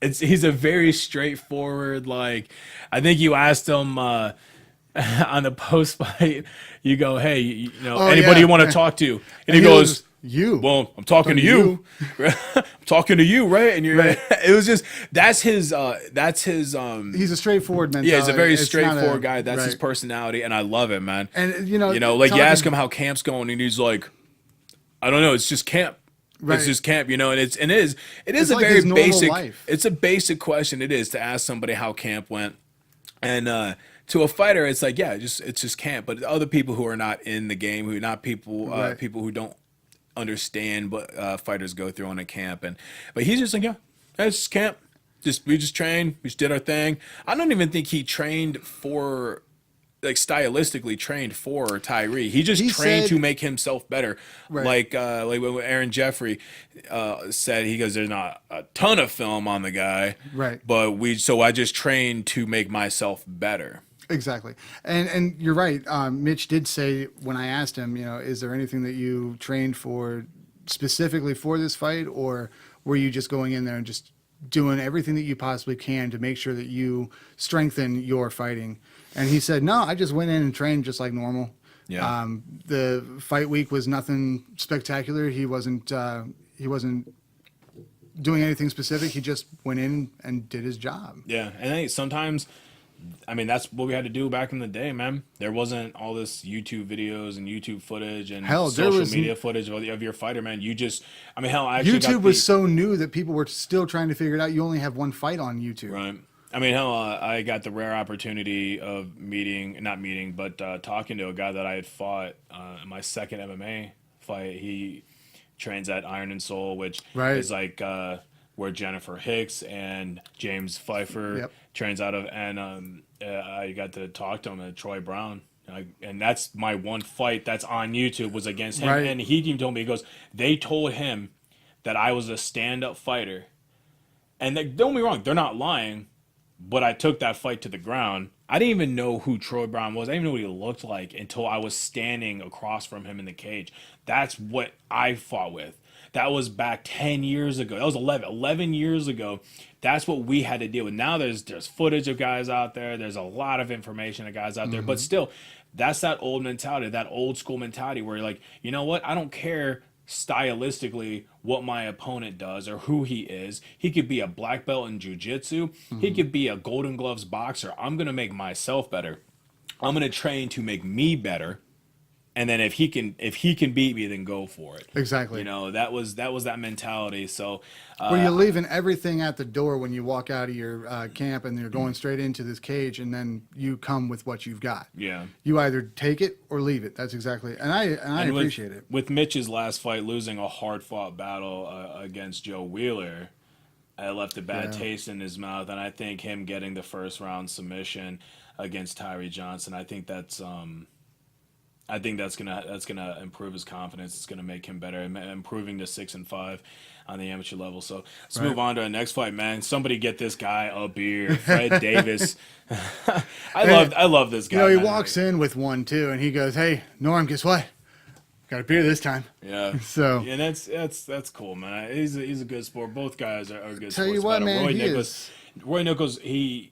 he's a very straightforward. Like, I think you asked him on the post fight, you go, hey, Oh, anybody yeah. you want to talk to, and he he goes, you. well, I'm talking to you. I'm talking to you, right? And you're Right. it was just that's his He's a straightforward mentality. yeah, he's a very It's not straightforward guy. That's his right. personality, and I love it, man. And Like you ask talking- him how camp's going, and he's like, I don't know, it's just camp. Right. It's just camp, and it is It's a like very his normal basic. life. It's a basic question. It is to ask somebody how camp went, and to a fighter, it's like it's just camp. But other people who are not in the game, who not people Right. people who don't understand what fighters go through on a camp, but he's just like it's just camp. We just trained. We just did our thing. I don't even think he trained for, like, stylistically trained for Tyree. He just trained to make himself better. Right. Like when Aaron Jeffrey said, he goes, there's not a ton of film on the guy, Right. but so I just trained to make myself better. Exactly. And you're right. Mitch did say when I asked him, is there anything that you trained for specifically for this fight, or were you just going in there and just doing everything that you possibly can to make sure that you strengthen your fighting? And he said, no, I just went in and trained just like normal. Yeah. The fight week was nothing spectacular. He wasn't doing anything specific. He just went in and did his job. Yeah, and I think sometimes, I mean, that's what we had to do back in the day, man. There wasn't all this YouTube videos and YouTube footage and Hell, there social was media footage of your fighter, man. I actually YouTube got was so new that people were still trying to figure it out. You only have one fight on YouTube. right. I mean, I got the rare opportunity of talking to a guy that I had fought in my second MMA fight. He trains at Iron and Soul, which Right. is like where Jennifer Hicks and James Pfeiffer Yep. trains out of, and I got to talk to him at Troy Brown. And that's my one fight that's on YouTube was against him. Right. And he even told me, he goes, they told him that I was a stand-up fighter. And don't get me wrong, they're not lying, but I took that fight to the ground. I didn't even know who Troy Brown was. I didn't even know what he looked like until I was standing across from him in the cage. That's what I fought with. That was back 10 years ago. That was 11 years ago. That's what we had to deal with. Now there's footage of guys out there. There's a lot of information of guys out there. But still, that's that old mentality, that old school mentality where you're like, you know what? I don't care stylistically what my opponent does or who he is. He could be a black belt in jiu-jitsu. He could be a Golden Gloves boxer. I'm going to make myself better. I'm going to train to make me better. And then if he can beat me, then go for it. Exactly. That was that mentality. So Where you're leaving everything at the door when you walk out of your camp and you're going straight into this cage, and then you come with what you've got. yeah. You either take it or leave it. That's exactly. And I And appreciate it. With Mitch's last fight, losing a hard-fought battle against Joe Wheeler, it left a bad taste in his mouth. And I think him getting the first-round submission against Tyree Johnson, I think that's gonna improve his confidence. It's gonna make him better, improving to 6-5 on the amateur level. So let's move on to our next fight, man. Somebody get this guy a beer, Fred Davis. I love this guy. He man. walks in with one too, and he goes, "Hey, Norm, guess what? Got a beer this time." Yeah. So and that's cool, man. He's a good sport. Both guys are good. tell sports you what, battle. man, Roy Nichols, he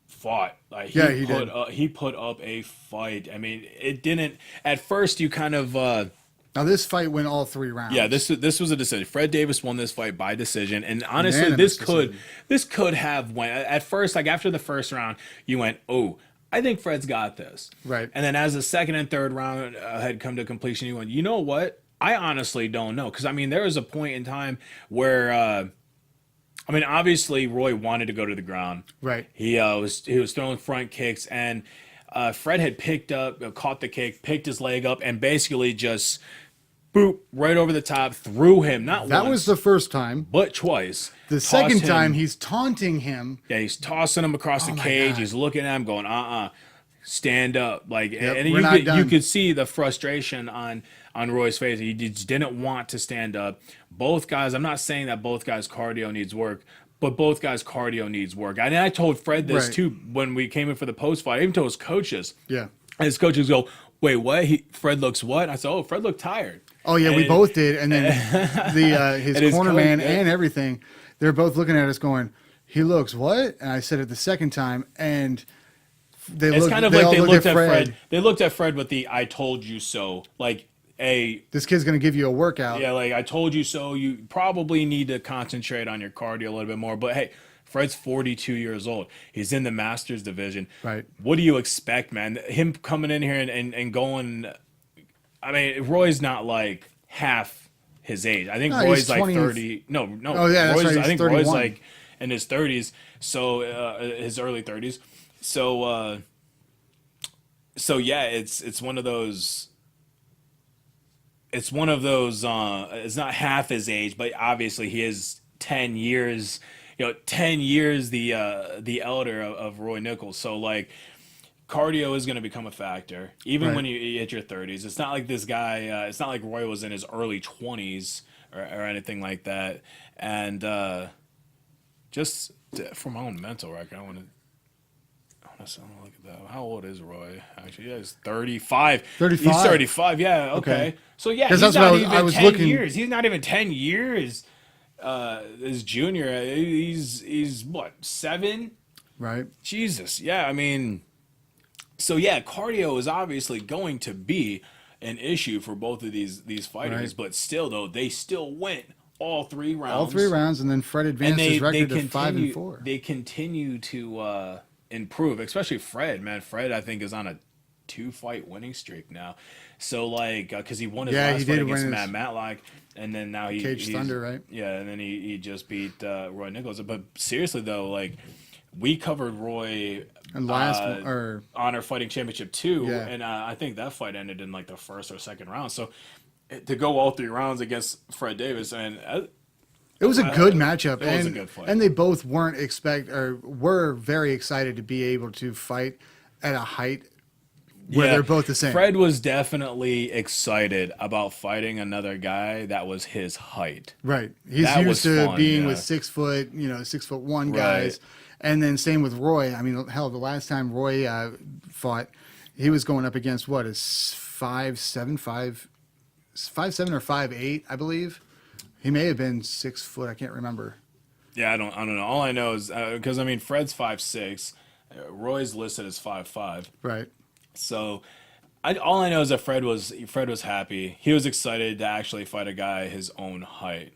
fought. Like Yeah, he did. He put up a fight. I mean, it didn't at first. You kind of now this fight went all 3 rounds. yeah. This was a decision. Fred Davis won this fight by decision, and honestly, Unanimous this could have went at first. Like after the first round, you went, oh, I think Fred's got this. Right. And then as the second and third round had come to completion, you went, you know what? I honestly don't know. Because, I mean, there was a point in time where, obviously Roy wanted to go to the ground. Right. He was throwing front kicks, and Fred had picked up, caught the kick, picked his leg up, and basically just boop right over the top, threw him not That was once the first time. but twice. The Tossed second him- time, he's taunting him. yeah, he's tossing him across Oh the my cage. God. He's looking at him, going, stand up, like, and we're you not could done. you could see the frustration on Roy's face. He just didn't want to stand up. Both guys. I'm not saying that both guys' cardio needs work, but both guys' cardio needs work. And I told Fred this Right. too when we came in for the post fight. I even told his coaches. Yeah. And his coaches go, "Wait, what? Fred looks what?" I said, "Oh, Fred looked tired." Oh yeah, we And- both did, and then his And his corner coach- man and everything, they're both looking at us going, "He looks what?" And I said it the second time, and they It's looked. kind of they like all they looked at Fred. Fred. They looked at Fred with the "I told you so." Like, This kid's gonna give you a workout. yeah, like I told you so. You probably need to concentrate on your cardio a little bit more. But hey, Fred's 42 years old. He's in the Masters division. Right. What do you expect, man? Him coming in here and going. I mean, Roy's not like half his age. I think No, he's Roy's like 20. 30. No. Oh, yeah, that's Roy's, right, I he's think 31. Roy's like in his 30s. So his early 30s. So yeah, it's one of those. It's one of those. It's not half his age, but obviously he is 10 years. 10 years the elder of Roy Nichols. So like, cardio is going to become a factor, even Right. when you hit your 30s. It's not like this guy. It's not like Roy was in his early 20s or anything like that. And just for my own mental record, I want to look at that. How old is Roy? Actually, yeah, he's 35. 35. He's 35. Yeah. Okay. Okay. So yeah, 'Cause he's that's what not even I was 10 looking- years. He's not even 10 years. His junior. He's what, 7? Right. Jesus. Yeah. I mean, so yeah, cardio is obviously going to be an issue for both of these fighters, Right. but still though, they still went all 3 rounds. All 3 rounds, and then Fred And advanced his record to continue, 5-4. They continue to improve, especially Fred. Man, Fred I think is on a 2-fight winning streak now. So like, because he won his Yeah, he last fight did against win Matt his- Matlock, and then now Cage he's Thunder, right? Yeah, and then he just beat Roy Nichols. But seriously though, like, we covered Roy And last one, or Honor Fighting Championship 2, Yeah. and I think that fight ended in like the first or second round. So to go all 3 rounds against Fred Davis, and it was a good matchup, It was a and good fight. and they both were very excited to be able to fight at a height where they're both the same. Fred was definitely excited about fighting another guy that was his height. Right. He's That was used to fun, being yeah. with 6', 6'1" Right. guys. And then same with Roy. I mean, hell, the last time Roy fought, he was going up against what is 5'7", 5'7" or 5'8", I believe. He may have been 6 foot. I can't remember. Yeah, I don't know. All I know is because I mean Fred's 5'6", Roy's listed as 5'5". Right. So all I know is that Fred was happy. He was excited to actually fight a guy his own height.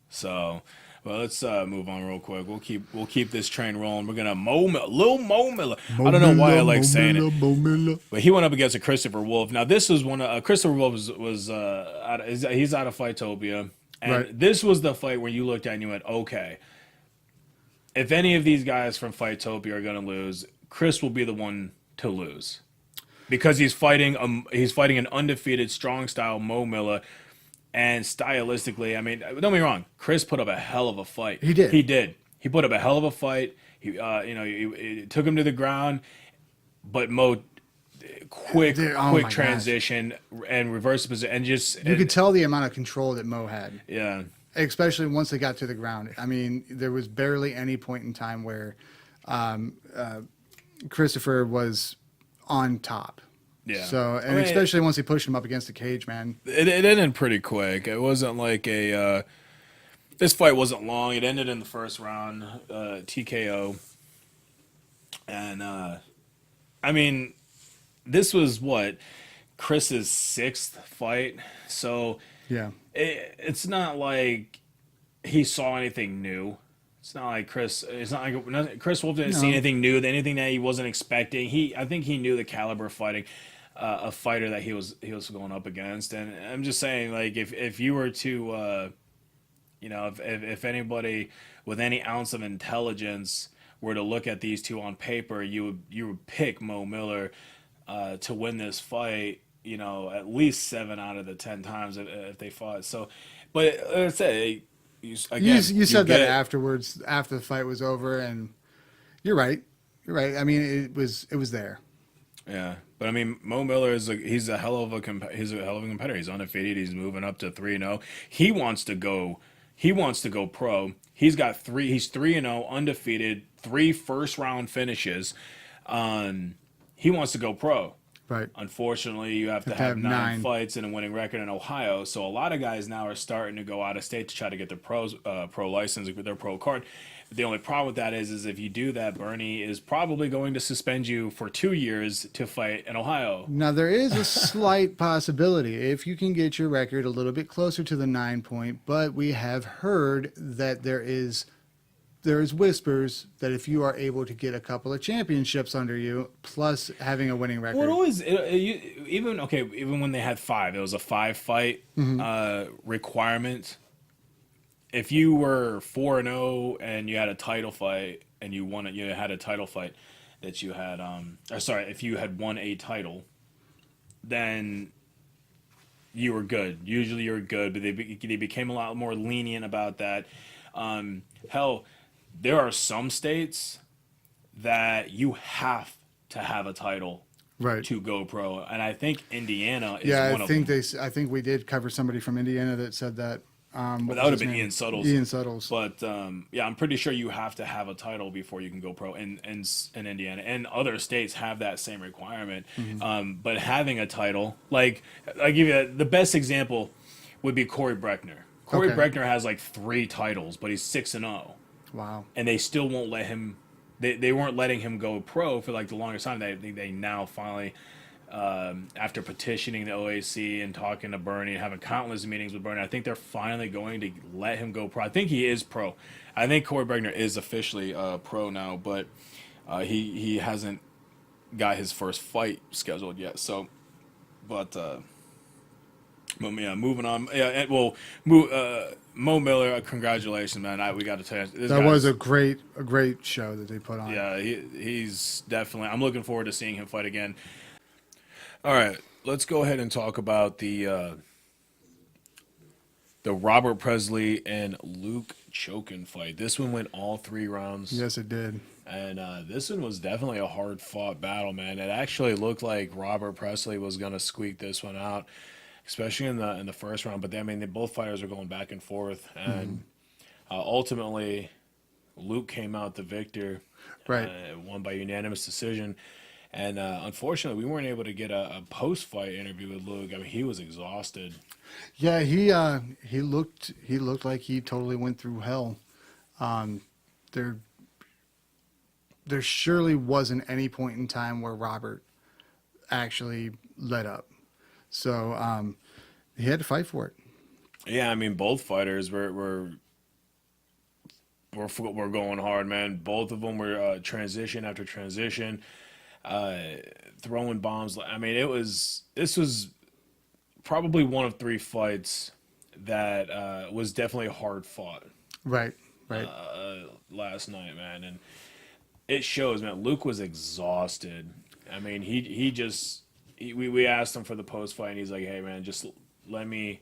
So, well, let's move on real quick. We'll keep this train rolling. We're gonna Lil Mo Miller. I don't know why I like saying it, Mo Miller. but he went up against a Christopher Wolf. Now this was one of Christopher Wolf he's out of Fightopia, and Right. this was the fight where you looked at and you went, okay, if any of these guys from Fightopia are gonna lose, Chris will be the one to lose. Because he's fighting an undefeated strong style Mo Miller, and stylistically, I mean, don't get me wrong, Chris put up a hell of a fight. He did. He put up a hell of a fight. He took him to the ground, but Mo quick Oh my gosh. transition and reverse position and just You could tell the amount of control that Mo had, yeah. especially once they got to the ground. I mean, there was barely any point in time where Christopher was on top. Yeah. So, and I mean, especially once he pushed him up against the cage, man. It ended pretty quick. It wasn't like this fight wasn't long. It ended in the first round, TKO. And I mean, this was what Chris's 6th fight, so Yeah. it's not like he saw anything new. It's not like Chris. It's not like Chris Wolf didn't see No. anything new, anything that he wasn't expecting. I think he knew the caliber of fighting. A fighter that he was going up against, and I'm just saying, like, if you were to, if anybody with any ounce of intelligence were to look at these two on paper, you would pick Mo Miller to win this fight. You know, at least 7 out of the 10 times if they fought. So, but like I said, again, You you said that get afterwards, after the fight was over, and you're right. You're right. I mean, it was there. yeah. But I mean, Mo Miller he's a hell of a competitor. He's undefeated. He's moving up to 3-0. He wants to go. He wants to go pro. He's got three. He's 3-0, undefeated, three first round finishes. He wants to go pro. Right. Unfortunately, you have to To have have nine nine. fights and a winning record in Ohio. So a lot of guys now are starting to go out of state to try to get their pro license, their pro card. The only problem with that is if you do that, Bernie is probably going to suspend you for 2 years to fight in Ohio. Now there is a slight possibility if you can get your record a little bit closer to the 9 point, but we have heard that there is whispers that if you are able to get a couple of championships under you, plus having a winning record. Well, even when they had five, it was a 5 fight requirement. If you were 4-0 and you had a title fight and you won it, you had a title fight that you had. If you had won a title, then you were good. Usually, you were good, but they became a lot more lenient about that. Hell, there are some states that you have to have a title Right. to go pro, and I think Indiana is Yeah, one I of think them. I think we did cover somebody from Indiana that said that. But What that was would have his been name? Ian Suttles. Ian Suttles. But yeah, I'm pretty sure you have to have a title before you can go pro in Indiana, and other states have that same requirement. But having a title, like I give you the best example would be Corey Breckner. Corey Okay. Breckner has like 3 titles, but he's 6-0, Wow. and they still won't let him. They weren't letting him go pro for like the longest time. They now finally, after petitioning the OAC and talking to Bernie and having countless meetings with Bernie, I think they're finally going to let him go pro. I think he is pro. I think Corey Bregner is officially pro now, but he hasn't got his first fight scheduled yet. So, but yeah, moving on. Yeah, Mo Miller, congratulations, man. We got to tell you, this That was guy's- a great show that they put on. yeah, he's definitely. I'm looking forward to seeing him fight again. All right, let's go ahead and talk about the Robert Presley and Luke Chokin fight. This one went all 3 rounds. Yes, it did. And this one was definitely a hard fought battle, man. It actually looked like Robert Presley was gonna squeak this one out, especially in the first round. But both fighters were going back and forth, and ultimately, Luke came out the victor, Right. won by unanimous decision. And unfortunately, we weren't able to get a post fight interview with Luke. I mean, he was exhausted. Yeah, he looked like he totally went through hell. There surely wasn't any point in time where Robert actually let up. So he had to fight for it. Yeah, I mean, both fighters were going hard, man. Both of them were transition after transition, throwing bombs. I mean, this was probably one of 3 fights that was definitely hard fought Right. Right. last night, man. And it shows, man. Luke was exhausted. I mean, we asked him for the post fight, and he's like, "Hey, man, let me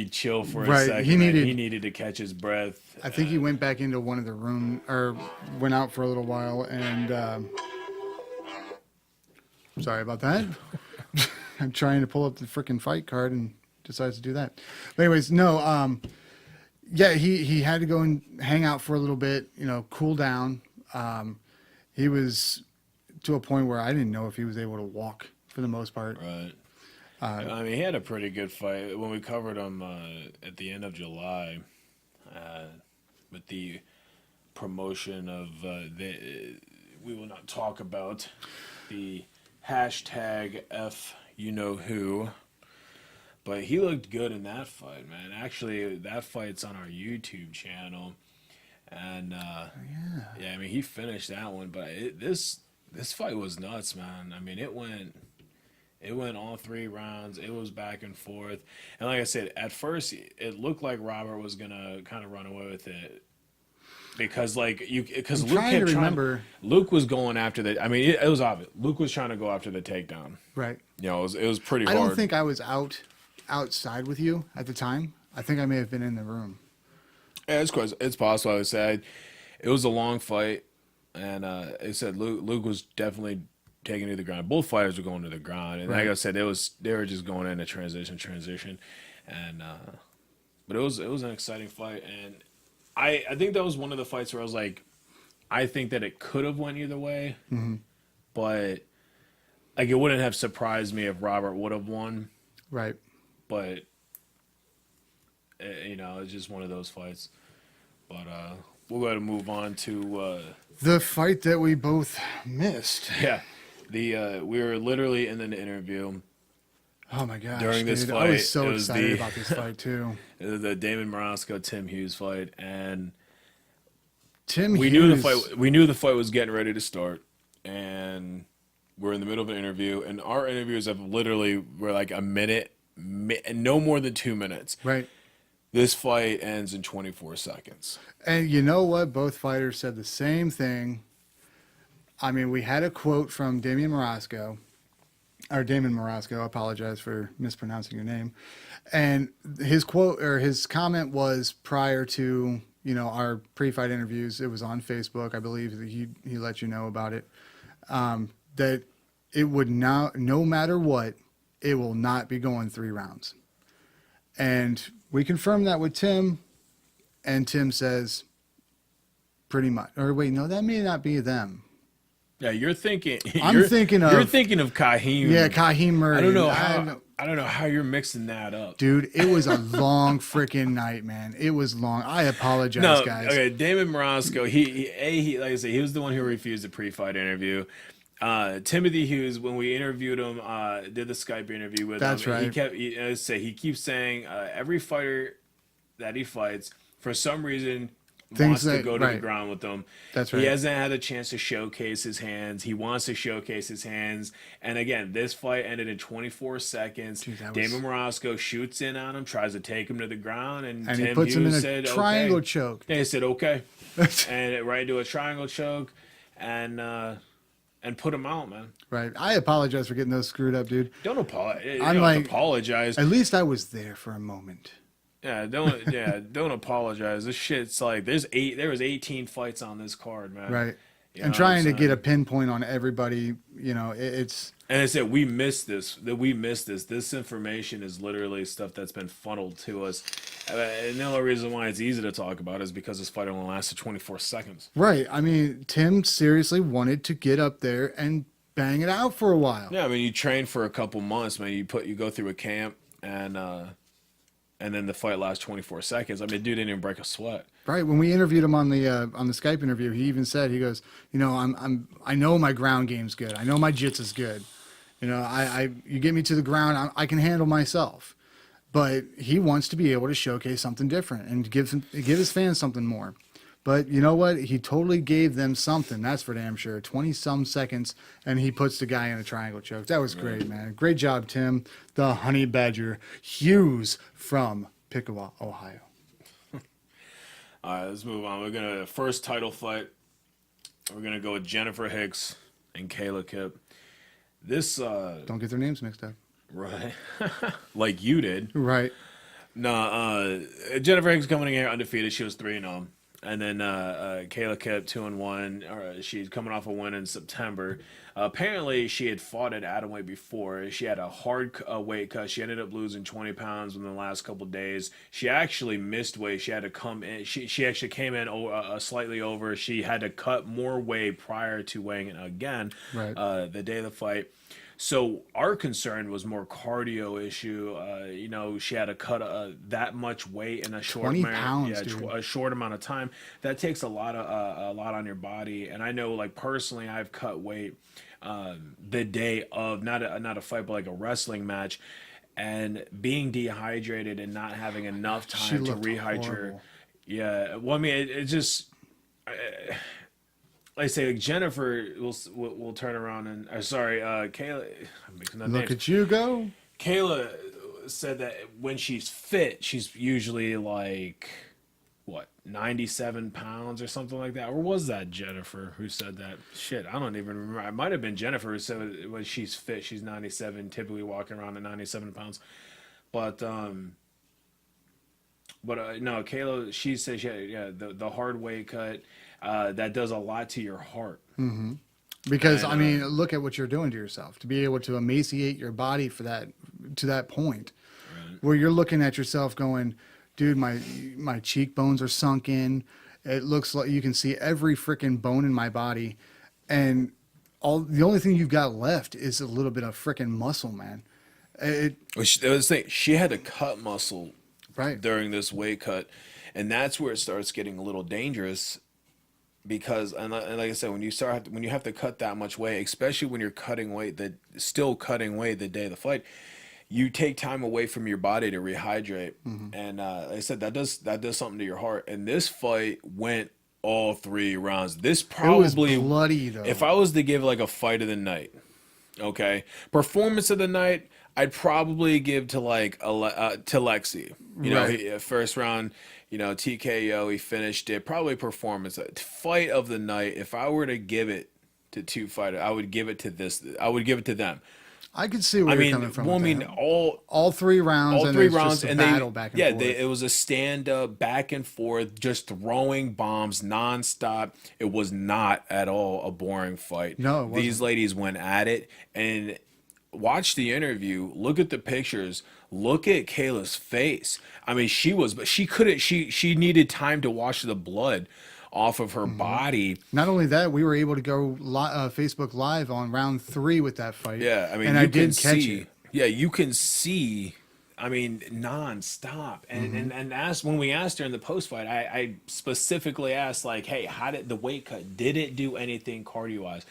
chill for a Right, second." he man. needed- He needed to catch his breath. I think he went back into one of the room or went out for a little while and sorry about that. I'm trying to pull up the freaking fight card and decides to do that. But anyways, no, yeah, he had to go and hang out for a little bit, cool down. He was to a point where I didn't know if he was able to walk for the most part. Right. I mean, he had a pretty good fight when we covered him at the end of July with the promotion of we will not talk about the hashtag F you know who, but he looked good in that fight, man. Actually, that fight's on our YouTube channel, and yeah, I mean, he finished that one, but this fight was nuts, man. I mean, it went all 3 rounds. It was back and forth. And like I said, at first, it looked like Robert was going to kind of run away with it. because because I'm Luke trying to kept trying. remember. Luke was going after the. I mean, it was obvious. Luke was trying to go after the takedown. Right. You know, it was pretty I hard. don't think I was outside with you at the time. I think I may have been in the room. Yeah, it's possible. I would say it was a long fight, and it said Luke was definitely taking to the ground. Both fighters were going to the ground, and like Right. I said, they were just going into transition, and but it was an exciting fight, and I think that was one of the fights where I was like, I think that it could have went either way, but like it wouldn't have surprised me if Robert would have won, Right. but you know, it's just one of those fights. But we'll go ahead and move on to The fight that we both missed. yeah, the we were literally in an interview Oh my gosh, during this dude. fight. I was so it was excited the about this fight too. the Damon Morosco Tim Hughes fight, and Tim we Hughes. knew the fight. We knew the fight was getting ready to start, and we're in the middle of an interview, and our interviews have literally were like a minute, no more than 2 minutes. Right. This fight ends in 24 seconds. And you know what? Both fighters said the same thing. I mean, we had a quote from Damon Morosco. I apologize for mispronouncing your name. And his quote or his comment was prior to, our pre-fight interviews. It was on Facebook. I believe that he let you know about it. That it would not, no matter what, it will not be going 3 rounds. And we confirmed that with Tim, and Tim says, pretty much. Or wait, no, that may not be them. Yeah, you're thinking. You're thinking of Kahim. Yeah, Kahim Murray. I don't know how you're mixing that up, dude. It was a long freaking night, man. It was long. I apologize, guys. Okay, Damon Morosco. He like I said, he was the one who refused the pre-fight interview. Timothy Hughes, when we interviewed him, did the Skype interview with him. That's right. He keeps saying every fighter that he fights, for some reason, Things wants to that- go to the right. ground with them. That's right. He hasn't had a chance to showcase his hands. He wants to showcase his hands. And again, this fight ended in 24 seconds. Dude, that was- Damon Morosco shoots in on him, tries to take him to the ground, and And Tim he puts Hughes him in a said, triangle okay. choke. Yeah, he said okay, and it right into a triangle choke, and put him out, man. Right. I apologize for getting those screwed up, dude. Don't apologize. I'm Don't like- apologize. At least I was there for a moment. Don't apologize. This shit's like there was 18 fights on this card, man. Right. You And know trying what to I'm get a saying? pinpoint on everybody, it's And I said we missed this. That we missed this. This information is literally stuff that's been funneled to us. And the only reason why it's easy to talk about is because this fight only lasted 24 seconds. right. I mean, Tim seriously wanted to get up there and bang it out for a while. Yeah, I mean you train for a couple months, man. You go through a camp and then the fight lasts 24 seconds. I mean, dude didn't even break a sweat. Right. When we interviewed him on the Skype interview, he even said, he goes, I know my ground game's good. I know my jits is good. You get me to the ground, I can handle myself. But he wants to be able to showcase something different and give his fans something more. But you know what? He totally gave them something. That's for damn sure. 20-some seconds, and he puts the guy in a triangle choke. That was great, man. Great job, Tim. The Honey Badger Hughes from Piqua, Ohio. All right, let's move on. We're gonna first title fight. We're gonna go with Jennifer Hicks and Kayla Kipp. This Don't get their names mixed up. right, like you did. Right. No, Jennifer Hicks coming in here undefeated. She was 3-0. And then Kayla Kipp 2-1. She's coming off a win in September. Apparently, she had fought at atomweight before. She had a hard weight cut. She ended up losing 20 pounds within the last couple days. She actually missed weight. She had to come in. She actually came in slightly over. She had to cut more weight prior to weighing in again Right. the day of the fight. So our concern was more cardio issue. She had to cut that much weight in a short 20 pounds, dude. a short amount of time. That takes a lot on your body. And I know, like personally, I've cut weight the day of not a fight, but like a wrestling match, and being dehydrated and not having enough She time to looked rehydrate. horrible. Yeah, well, I mean, it just. Like I say, like Jennifer will turn around and Kayla. I'm mixing up Look names. at you go. Kayla said that when she's fit, she's usually like what, 97 pounds or something like that, or was that Jennifer who said that? Shit, I don't even remember. It might have been Jennifer who said it was she's fit, she's 97, typically walking around at 97 pounds. But no, Kayla, she says yeah, the hard weight cut that does a lot to your heart. Because And, I mean, look at what you're doing to yourself to be able to emaciate your body for that to that point, where you're looking at yourself going, dude, my cheekbones are sunk in. It looks like you can see every freaking bone in my body, and the only thing you've got left is a little bit of freaking muscle, man. It she had to cut muscle right. during this weight cut, and that's where it starts getting a little dangerous. Because and like I said, when you have to cut that much weight, especially when you're cutting weight still cutting weight the day of the fight, you take time away from your body to rehydrate, and like I said, that does something to your heart. And this fight went all 3 rounds. This probably It was bloody though. if I was to give like a fight of the night, okay, performance of the night, I'd probably give to like to Lexi. You know, Right. first round, TKO, he finished it. Probably performance. Fight of the night. If I were to give it to 2 fighters, I would give it to this. I would give it to them. I could see where I you're mean, coming from. well, I with mean, that. all 3 rounds, all and 3 it's rounds, just a and battle back and forth. it was a stand up, back and forth, just throwing bombs nonstop. It was not at all a boring fight. No, it wasn't. These ladies went at it, and watch the interview. Look at the pictures. Look at Kayla's face. I mean, but she couldn't. She needed time to wash the blood off of her body. Not only that, we were able to go Facebook Live on round 3 with that fight. Yeah, I mean, and you I did can catch see, it. yeah, you can see. I mean, nonstop. And asked when we asked her in the post fight, I specifically asked like, hey, how did the weight cut? Did it do anything cardio wise?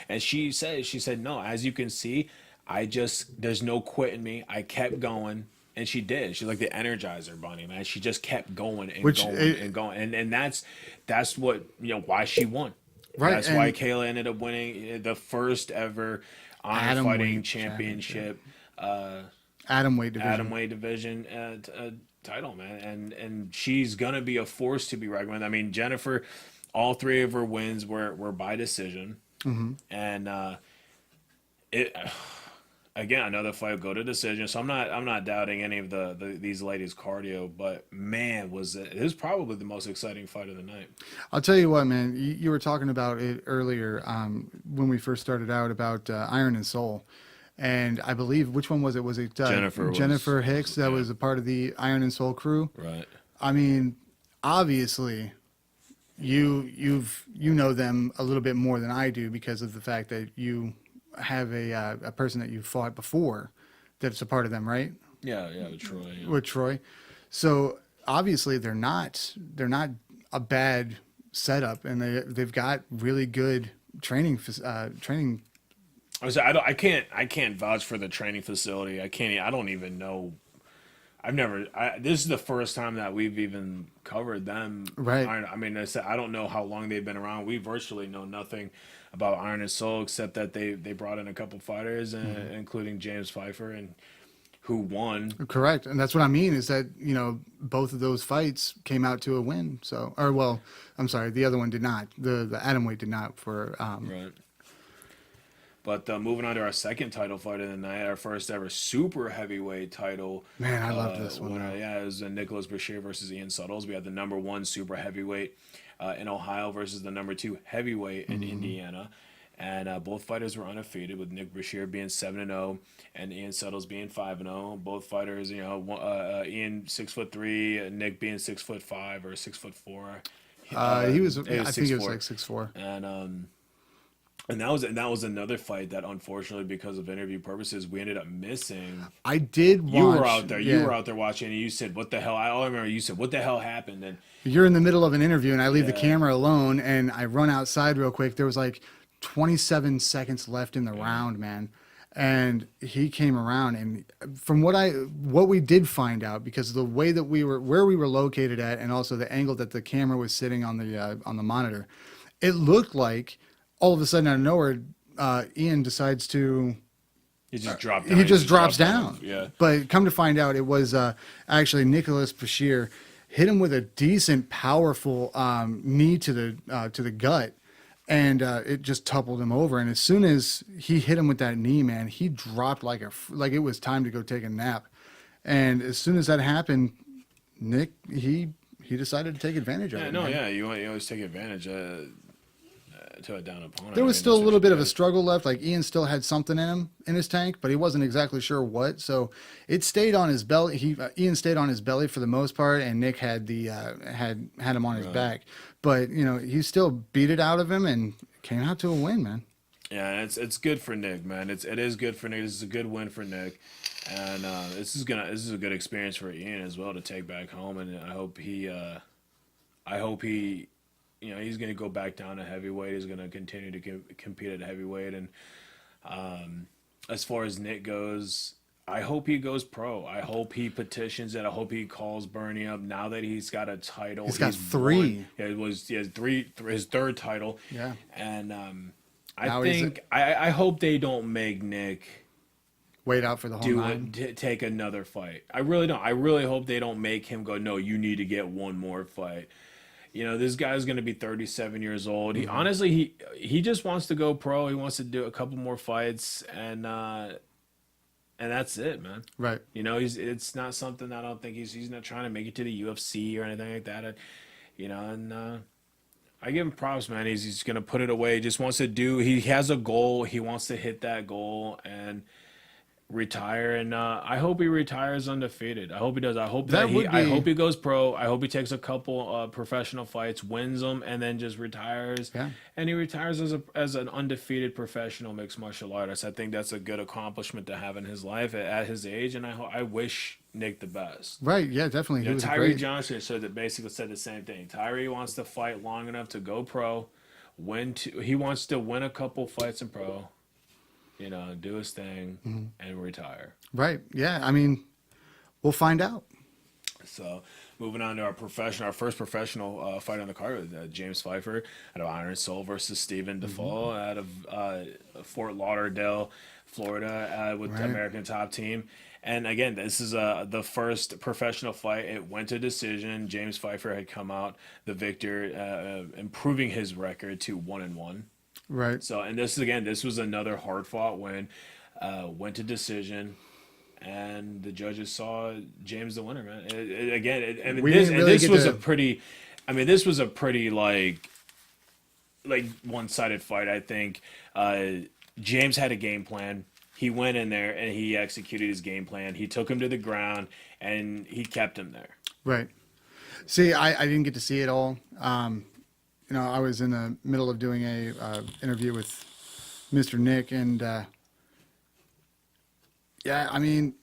And she said no. As you can see, there's no quit in me. I kept going. And she did. She's like the Energizer Bunny, man. She just kept going and and going. And that's what, why she won. Right, That's why and- Kayla ended up winning the first ever honor Atom fighting weight championship, Atomweight division. atom weight division title, man. And she's gonna be a force to be reckoned with. I mean, Jennifer, all 3 of her wins were by decision, and it. Again, another fight will go to decision. So I'm not doubting any of these ladies' cardio, but man, it was probably the most exciting fight of the night. I'll tell you what, man. You were talking about it earlier when we first started out about Iron and Soul, and I believe which one was it? Was it Jennifer Hicks that was a part of the Iron and Soul crew? Right. I mean, obviously, you know them a little bit more than I do because of the fact that you have a person that you fought before that's a part of them, right? Yeah, with Troy. Yeah. With Troy. So obviously they're not a bad setup, and they've got really good training. I can't vouch for the training facility. I don't even know. This is the first time that we've even covered them. Right. I mean, I don't know how long they've been around. We virtually know nothing about Iron and Soul except that they brought in a couple fighters, including James Pfeiffer, and who won. Correct, and that's what I mean is that both of those fights came out to a win. So, I'm sorry, the other one did not. The atomweight did not for Right. But moving on to our second title fight of the night, our first ever super heavyweight title. Man, I love this one. It was Nicholas Bashir versus Ian Suttles. We had the number 1 super heavyweight in Ohio versus the number 2 heavyweight in Indiana. And both fighters were undefeated, with Nick Bashir being 7-0 and Ian Suttles being 5-0. Both fighters, Ian 6'3", Nick being 6'5" or 6'4". He was, I think it 6'4". was like 6'4". And that was another fight that, unfortunately, because of interview purposes, we ended up missing. I did watch. You were out there. Yeah. You were out there watching, and you said, "What the hell?" I remember you said, "What the hell happened?" And You're in the middle of an interview, and I leave the camera alone, and I run outside real quick. There was like 27 seconds left in the round, man. And he came around, and from what we did find out, because of the way that where we were located at, and also the angle that the camera was sitting on the monitor, it looked like all of a sudden out of nowhere, Ian decides to. he just dropped down. He just drops down. Yeah. But come to find out, it was actually Nicholas Bashir. hit him with a decent, powerful knee to the gut, and it just toppled him over. And as soon as he hit him with that knee, man, he dropped like it was time to go take a nap. And as soon as that happened, Nick he decided to take advantage of Yeah, it. no, Man. yeah, you always take advantage to a down opponent. There I was mean, still a that's what little you bit of a do. struggle left. Like Ian still had something in him in his tank, but he wasn't exactly sure what. So it stayed on his belly. Ian stayed on his belly for the most part, and Nick had the had him on his Right. back. But he still beat it out of him and came out to a win, man. Yeah, and it's good for Nick, man. It is good for Nick. This is a good win for Nick, and this is a good experience for Ian as well to take back home. And I hope he, he's going to go back down to heavyweight. He's going to continue to compete at heavyweight. And as far as Nick goes, I hope he goes pro. I hope he petitions it. I hope he calls Bernie up now that he's got a title. He's got won. three. Yeah, he has three, his third title. Yeah. And Now he's I hope they don't make Nick Wait out for the whole do nine. it, take another fight. I really don't. I really hope they don't make him go, no, you need to get one more fight. This guy's going to be 37 years old. He honestly, he just wants to go pro. He wants to do a couple more fights, and that's it, man. Right. It's not something I don't think he's not trying to make it to the UFC or anything like that. I give him props, man. He's going to put it away. He just wants to he has a goal. He wants to hit that goal and retire. And I hope he retires undefeated. I hope he does. I hope I hope he goes pro. I hope he takes a couple professional fights, wins them, and then just retires. Yeah. And he retires as an undefeated professional mixed martial artist. I think that's a good accomplishment to have in his life at his age. And I wish Nick the best. Right. Yeah, definitely. He was Tyree great. Johnson basically said the same thing. Tyree wants to fight long enough to go pro. He wants to win a couple fights in pro. Do his thing and retire. Right. Yeah. I mean, we'll find out. So, moving on to our first professional fight on the card, James Pfeiffer out of Iron Soul versus Stephen Defoe out of Fort Lauderdale, Florida, with the Right. American Top Team. And again, this is the first professional fight. It went to decision. James Pfeiffer had come out the victor, improving his record to 1-1. Right. So, and this was another hard fought win. Went to decision, and the judges saw James the winner, man. We didn't really this get was to- a pretty, this was a pretty like one-sided fight. I think James had a game plan. He went in there and he executed his game plan. He took him to the ground and he kept him there. Right. See, I didn't get to see it all. I was in the middle of doing a interview with Mr. Nick, and yeah, I mean,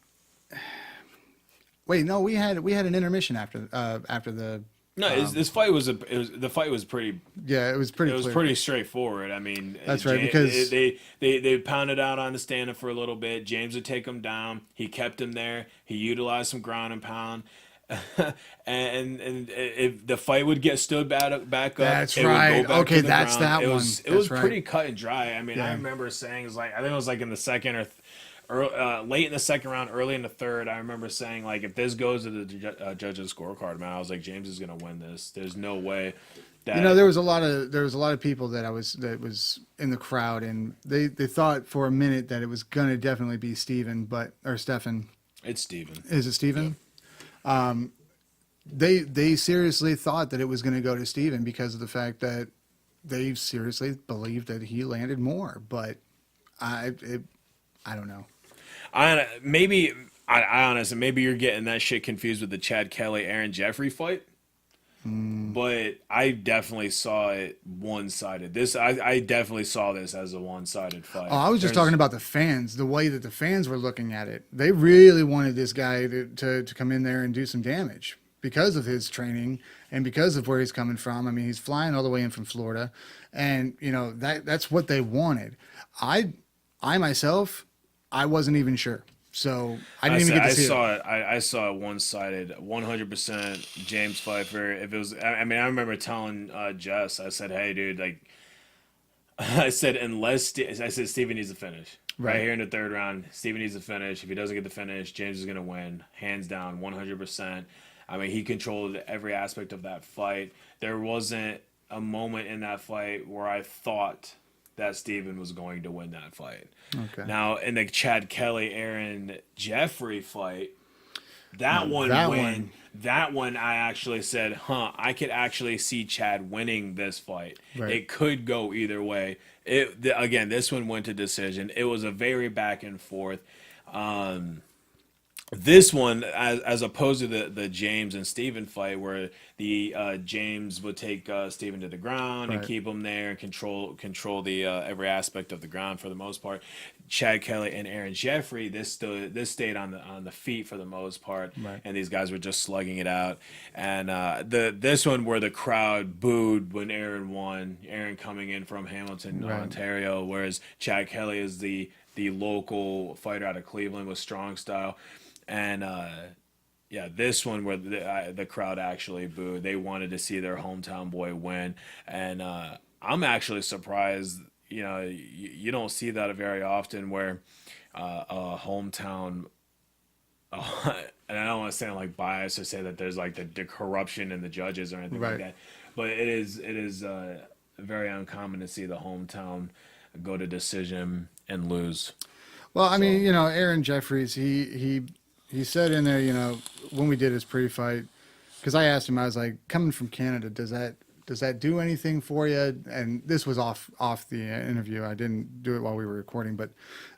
wait, no, we had an intermission after the. No, this fight the fight was pretty. Yeah, it was pretty. It was clear. pretty straightforward. I mean, That's right, because- they pounded out on the standing for a little bit. James would take him down. He kept him there. He utilized some ground and pound. and if the fight would get stood back up, That's it would right. go back Okay, to the that's ground. that It one. was That's right. pretty cut and dry. I mean, I Yeah. remember saying I think it was like in the second or late in the second round, early in the third. I remember saying like, if this goes to the judges' scorecard, man, I was like, James is gonna win this. There's no way. That, There was a lot of people that was in the crowd, and they thought for a minute that it was gonna definitely be Stephen, or Stefan. it's Steven. Is it Stephen? They seriously thought that it was going to go to Stephen because of the fact that they seriously believed that he landed more. But I don't know. I honestly, maybe you're getting that shit confused with the Chad Kelly Aaron Jeffrey fight. But I definitely saw it one-sided. I definitely saw this as a one-sided fight. Oh, I was just talking about the fans, the way that the fans were looking at it. They really wanted this guy to come in there and do some damage because of his training and because of where he's coming from. I mean, he's flying all the way in from Florida, and that's what they wanted. I myself, I wasn't even sure. So I didn't even get to see it. I saw it one-sided, 100% James Pfeiffer. If it was, I remember telling Jess, I said, "Hey, dude, like," I said, Steven needs to finish right here in the third round. Steven needs to finish. If he doesn't get the finish, James is gonna win, hands down, 100%. I mean, he controlled every aspect of that fight. There wasn't a moment in that fight where I thought that Steven was going to win that fight. Okay. Now, in the Chad Kelly Aaron Jeffrey fight, Now that one that win, one, that one I actually said, huh, I could actually see Chad winning this fight. right. It could go either way. Again, this one went to decision. It was a very back and forth. Um, this one, as opposed to the James and Steven fight, where the James would take Steven to the ground and Right. keep him there and control the every aspect of the ground for the most part. Chad Kelly and Aaron Jeffrey, this stayed on the feet for the most part, Right. and these guys were just slugging it out. And this one where the crowd booed when Aaron won, Aaron coming in from Hamilton, Right. Ontario, whereas Chad Kelly is the local fighter out of Cleveland with strong style. And yeah, this one where the crowd actually booed. They wanted to see their hometown boy win, and I'm actually surprised. You don't see that very often where a hometown. And I don't want to sound like biased or say that there's like the corruption in the judges or anything like Right. that, but it is very uncommon to see the hometown go to decision and lose. Well, I mean, So Aaron Jeffries, he said in there, when we did his pre-fight, because I asked him, I was like, coming from Canada, does that do anything for you? And this was off the interview. I didn't do it while we were recording, but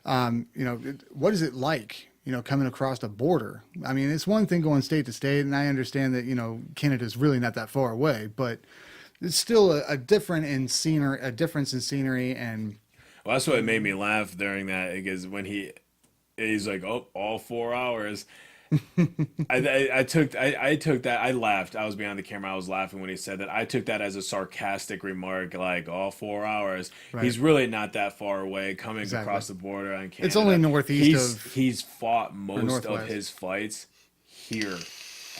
what is it like? Coming across the border. I mean, it's one thing going state to state, and I understand that Canada's really not that far away, but it's still a difference in scenery, and well, that's what made me laugh during that because when he's like, oh, all 4 hours. I took that. I laughed. I was behind the camera. I was laughing when he said that. I took that as a sarcastic remark, like all 4 hours. right, He's really not that far away. Coming exactly. across the border on Canada, It's only northeast he's fought or most of northwest. his fights here,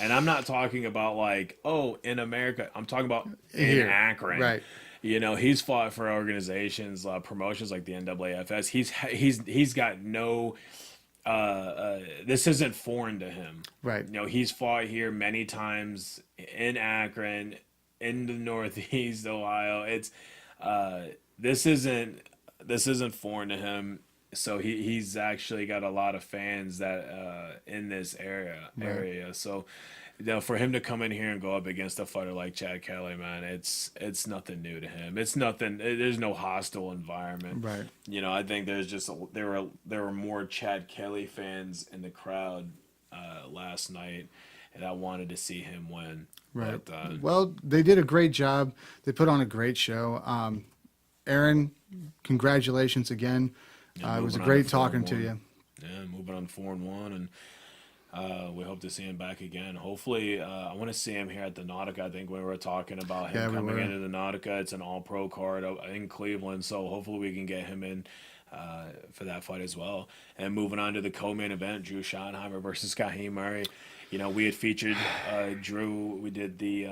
and I'm not talking about like in America. I'm talking about in Here, Akron. right, He's fought for organizations, promotions like the NAAFS. He's got no. This isn't foreign to him. right, He's fought here many times in Akron, in the Northeast Ohio. It's this isn't foreign to him. So he's actually got a lot of fans that in this area right, area. So for him to come in here and go up against a fighter like Chad Kelly, man, it's nothing new to him. It's nothing. There's no hostile environment. right. I think there's just there were more Chad Kelly fans in the crowd last night, and I wanted to see him win. Right. But Well, they did a great job. They put on a great show. Aaron, congratulations again. yeah, It was moving on great to talking 4-1. to you. Yeah, moving on 4-1, and we hope to see him back again. Hopefully, I want to see him here at the Nautica. I think when we were talking about Yeah, him we coming were. into the Nautica, it's an all-pro card in Cleveland. So hopefully we can get him in for that fight as well. And moving on to the co-main event, Drew Schottenheimer versus Kahim Murray. We had featured Drew. We did the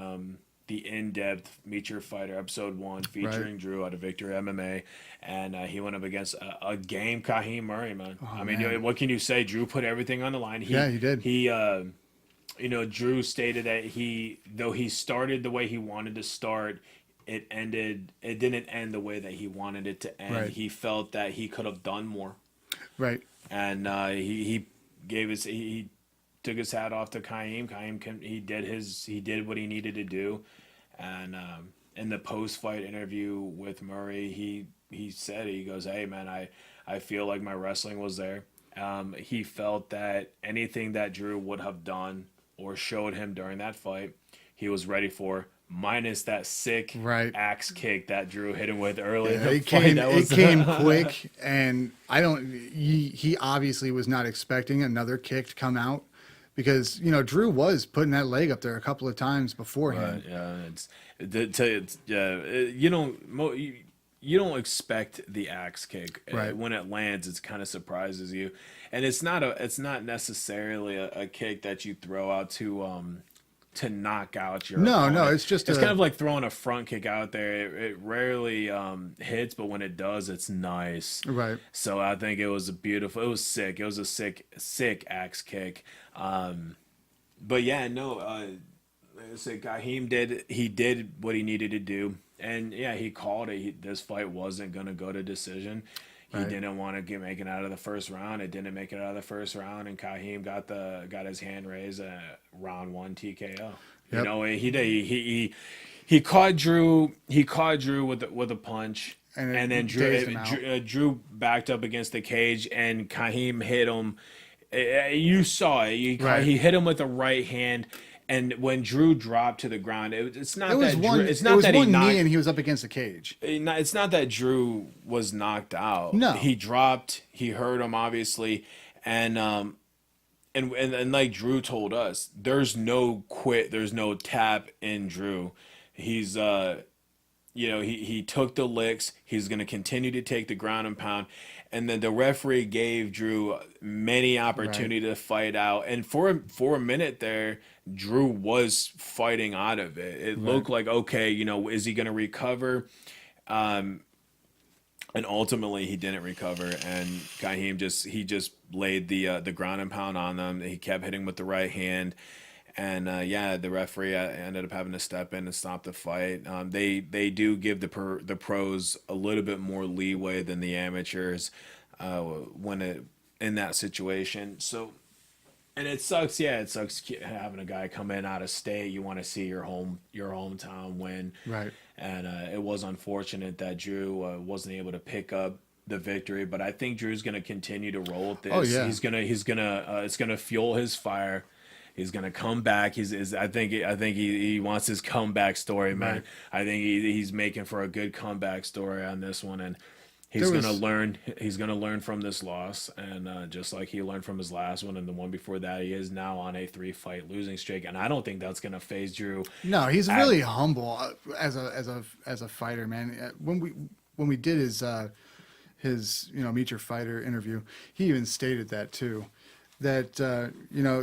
in-depth Meet Your Fighter episode 1 featuring Right. Drew out of Victory MMA, and he went up against a game Kahim Murray, man. Oh, I mean, man. what can you say? Drew put everything on the line. Yeah, he did. Drew stated that though he started the way he wanted to start, it didn't end the way that he wanted it to end. Right. He felt that he could have done more, Right. and he took his hat off to Kaim. He did what he needed to do, and in the post fight interview with Murray, he said, he goes, "Hey man, I feel like my wrestling was there." He felt that anything that Drew would have done or showed him during that fight, he was ready for. Minus that sick Right. axe kick that Drew hit him with early in Yeah, the it fight. came. That It was came quick, and I don't. He obviously was not expecting another kick to come out, because Drew was putting that leg up there a couple of times beforehand. Right, yeah, you don't expect the axe kick. Right. When it lands, it kind of surprises you, and it's not necessarily a kick that you throw out to knock out your No, opponent. it's just it's a- kind of like throwing a front kick out there. It rarely hits, but when it does, it's nice. Right. So I think it was sick. It was a sick axe kick. but yeah, no. Like I said, Kahim did what he needed to do, and yeah, he called it. This fight wasn't gonna go to decision. He Right. didn't want to get make it out of the first round. It didn't make it out of the first round, and Kahim got his hand raised at round one TKO. You Yep. know, he did he caught Drew. He caught Drew with a punch, And and then it dazed him out. Drew backed up against the cage, and Kahim hit him. You saw it. Right. He hit him with the right hand, and when Drew dropped to the ground, it's not It was that one. Drew. It's It not was that he one knee, knocked. and he was up against the cage. It's not that Drew was knocked out. No. He dropped. He hurt him obviously, and and like Drew told us, there's no quit. There's no tap in Drew. He's he took the licks. He's going to continue to take the ground and pound. And then the referee gave Drew many opportunity to fight out. And for a minute there, Drew was fighting out of it. It looked like, okay, is he going to recover? And ultimately he didn't recover. And Kahim just laid the ground and pound on them. He kept hitting with the right hand. And yeah, the referee ended up having to step in and stop the fight. They do give the pros a little bit more leeway than the amateurs when in that situation. So, and it sucks. Yeah, it sucks having a guy come in out of state. You want to see your hometown win. Right. And it was unfortunate that Drew wasn't able to pick up the victory, but I think Drew's going to continue to roll with this. Oh, yeah. It's gonna fuel his fire. He's gonna come back. I think he wants his comeback story, man. Right. I think he's making for a good comeback story on this one, and he's There gonna was learn. He's gonna learn from this loss, and just like he learned from his last one and the one before that, he is now on a 3-fight losing streak, and I don't think that's gonna phase Drew. no. He's really humble as a fighter, man. When we did his meet your fighter interview, he even stated that too. That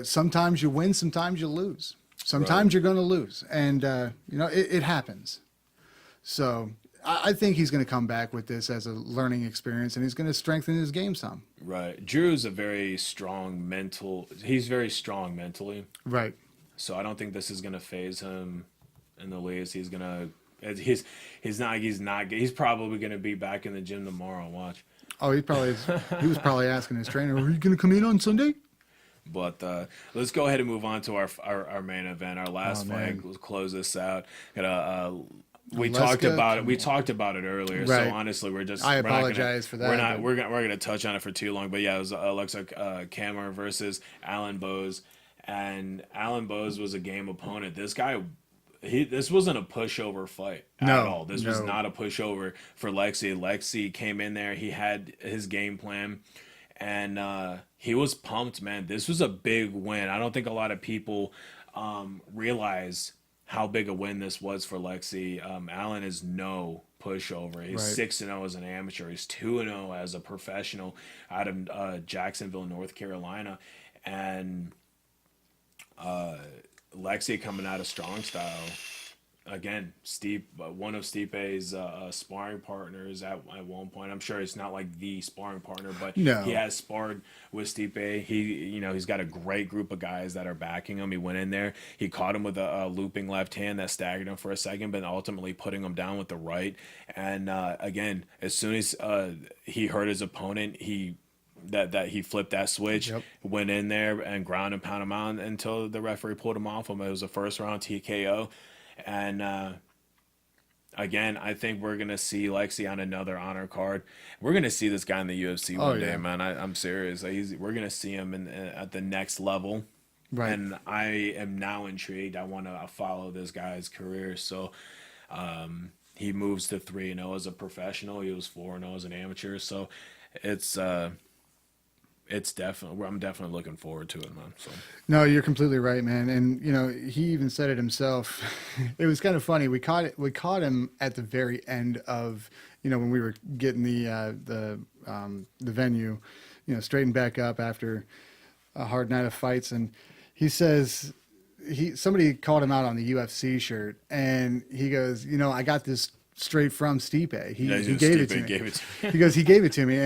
sometimes you win, sometimes you lose. Sometimes Right. you're going to lose, and it happens. So I think he's going to come back with this as a learning experience, and he's going to strengthen his game some. Right, Drew's He's very strong mentally. Right. So I don't think this is gonna phase him in the least. He's probably gonna be back in the gym tomorrow. Watch. Oh, he was probably asking his trainer, "Are you going to come in on Sunday?" But let's go ahead and move on to our main event, our last fight. Man. We'll close this out. We Let's talked go. about it. We talked about it earlier. Right. So honestly, we're just. I we're not gonna- apologize for that, We're not. but- We're gonna touch on it for too long. But yeah, it was Alexa Kammer versus Alan Bowes, and Alan Bowes was a game opponent. This guy. This wasn't a pushover fight at No, all. This was no. not a pushover for Lexi. Lexi came in there. He had his game plan, and he was pumped, man. This was a big win. I don't think a lot of people realize how big a win this was for Lexi. Allen is no pushover. He's Right. 6-0 as an amateur. He's 2-0 as a professional out of Jacksonville, North Carolina, and Lexi coming out of strong style. Again, one of Stipe's sparring partners at one point. I'm sure it's not like the sparring partner, but No. he has sparred with Stipe. He's got a great group of guys that are backing him. He went in there, he caught him with a looping left hand that staggered him for a second, but ultimately putting him down with the right. And again, as soon as he hurt his opponent, he flipped that switch, Yep. went in there and ground and pound him out until the referee pulled him off him. It was a first round TKO. And again, I think we're gonna see Lexi on another honor card. We're gonna see this guy in the UFC one day, yeah. man. I'm serious. We're gonna see him at the next level, Right. and I am now intrigued. I want to follow this guy's career. So he moves to 3-0 as a professional. He was 4-0 as an amateur. So it's definitely. I'm definitely looking forward to it, man. So. No, you're completely right, man. And he even said it himself. It was kind of funny. We caught him at the very end of when we were getting the venue, straightened back up after a hard night of fights, and he says somebody called him out on the UFC shirt, and he goes, I got this straight from Stipe. He gave it to me. He goes, he gave it to me,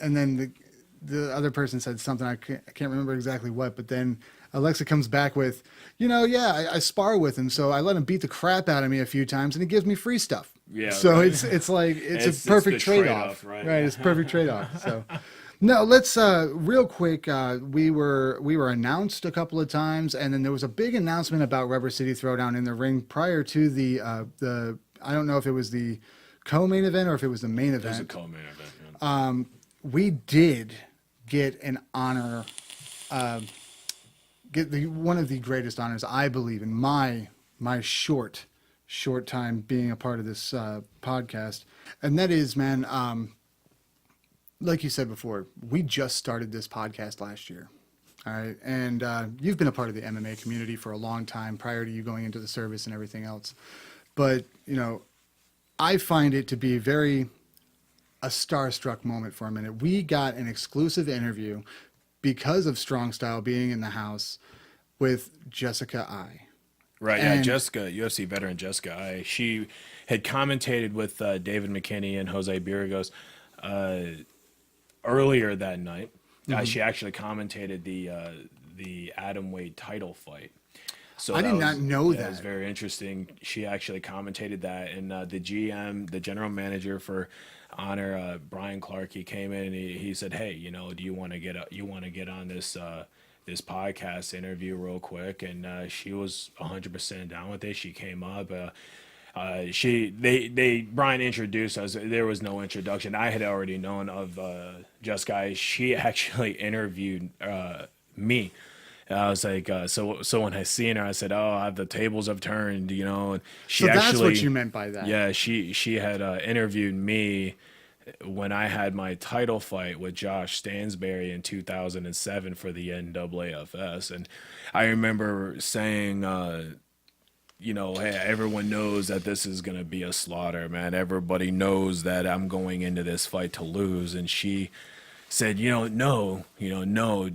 and then the other person said something I can't remember exactly what, but then Alexa comes back with, yeah, I spar with him, so I let him beat the crap out of me a few times, and he gives me free stuff. Yeah, So right. it's like it's a It's the perfect trade trade-off, off, right? right? It's a perfect trade off. So no, let's real quick. We were announced a couple of times, and then there was a big announcement about Rubber City Throwdown in the ring prior to the. I don't know if it was the co-main event or if it was the main It was a event. co-main event. Yeah. We did get an honor, get the one of the greatest honors I believe in my short time being a part of this podcast, and that is, man. Like you said before, we just started this podcast last year. All right. And you've been a part of the MMA community for a long time prior to you going into the service and everything else. But, I find it to be a starstruck moment for a minute. We got an exclusive interview because of Strong Style being in the house with Jessica I. Right, yeah, And Jessica, UFC veteran Jessica. She had commentated with David McKinney and Jose Birgos earlier that night. She actually commentated the atom weight title fight. So I that did not was know that was that. very interesting. She actually commentated that, and the GM, the general manager for Honor, Brian Clark, he came in and he said, "Hey, do you want to get on this podcast interview real quick?" And she was 100% down with it. She came up. Brian introduced us. There was no introduction. I had already known of Jessica. She actually interviewed me. I was like, so when I seen her, I said, "Oh, the tables have turned," And So she that's what actually, you meant by that. yeah, she had interviewed me when I had my title fight with Josh Stansberry in 2007 for the NAAFS, and I remember saying, hey, everyone knows that this is gonna be a slaughter, man. Everybody knows that I'm going into this fight to lose, and she said, no,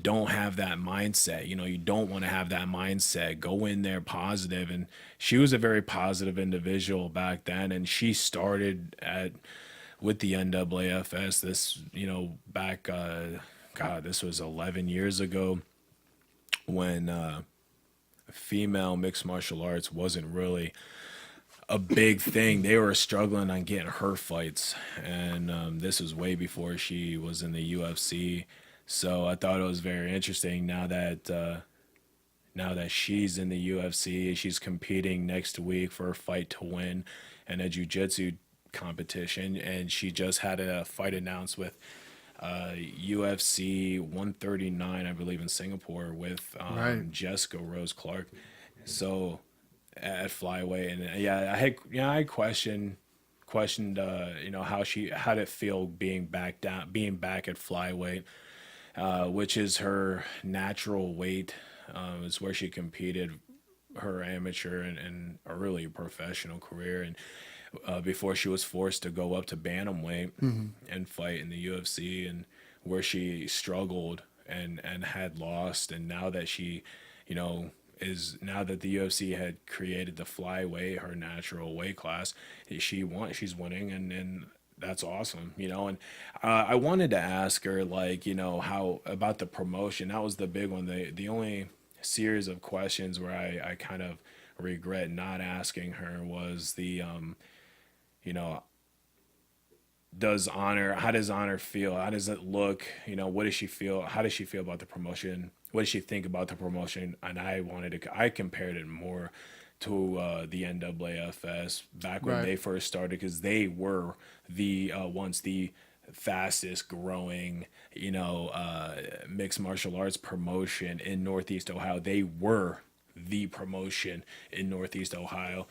don't have that mindset. You don't want to have that mindset. Go in there positive. And she was a very positive individual back then. And she started with the NAAFS back, God, this was 11 years ago when female mixed martial arts wasn't really a big thing. They were struggling on getting her fights, and this was way before she was in the UFC. So I thought it was very interesting now that she's in the UFC, she's competing next week for a fight to win and a jiu-jitsu competition, and she just had a fight announced with UFC 139, I believe, in Singapore with Right. Jessica Rose Clark. So at flyweight, and I questioned how did it feel being back at flyweight, which is her natural weight. It's where she competed her amateur and a really professional career, and before she was forced to go up to bantamweight and fight in the UFC, and where she struggled and had lost, and now that she, now that the UFC had created the flyweight, her natural weight class, she's winning, and that's awesome, and I wanted to ask her, like, how about the promotion. That was the big one. The only series of questions where I kind of regret not asking her was you know how does Honor feel, how does it look, what does she feel, how does she feel about the promotion, what does she think about the promotion. And I compared it more to the NAAFS back when Right. they first started, because they were the once the fastest growing mixed martial arts promotion in Northeast Ohio. They were the promotion in Northeast Ohio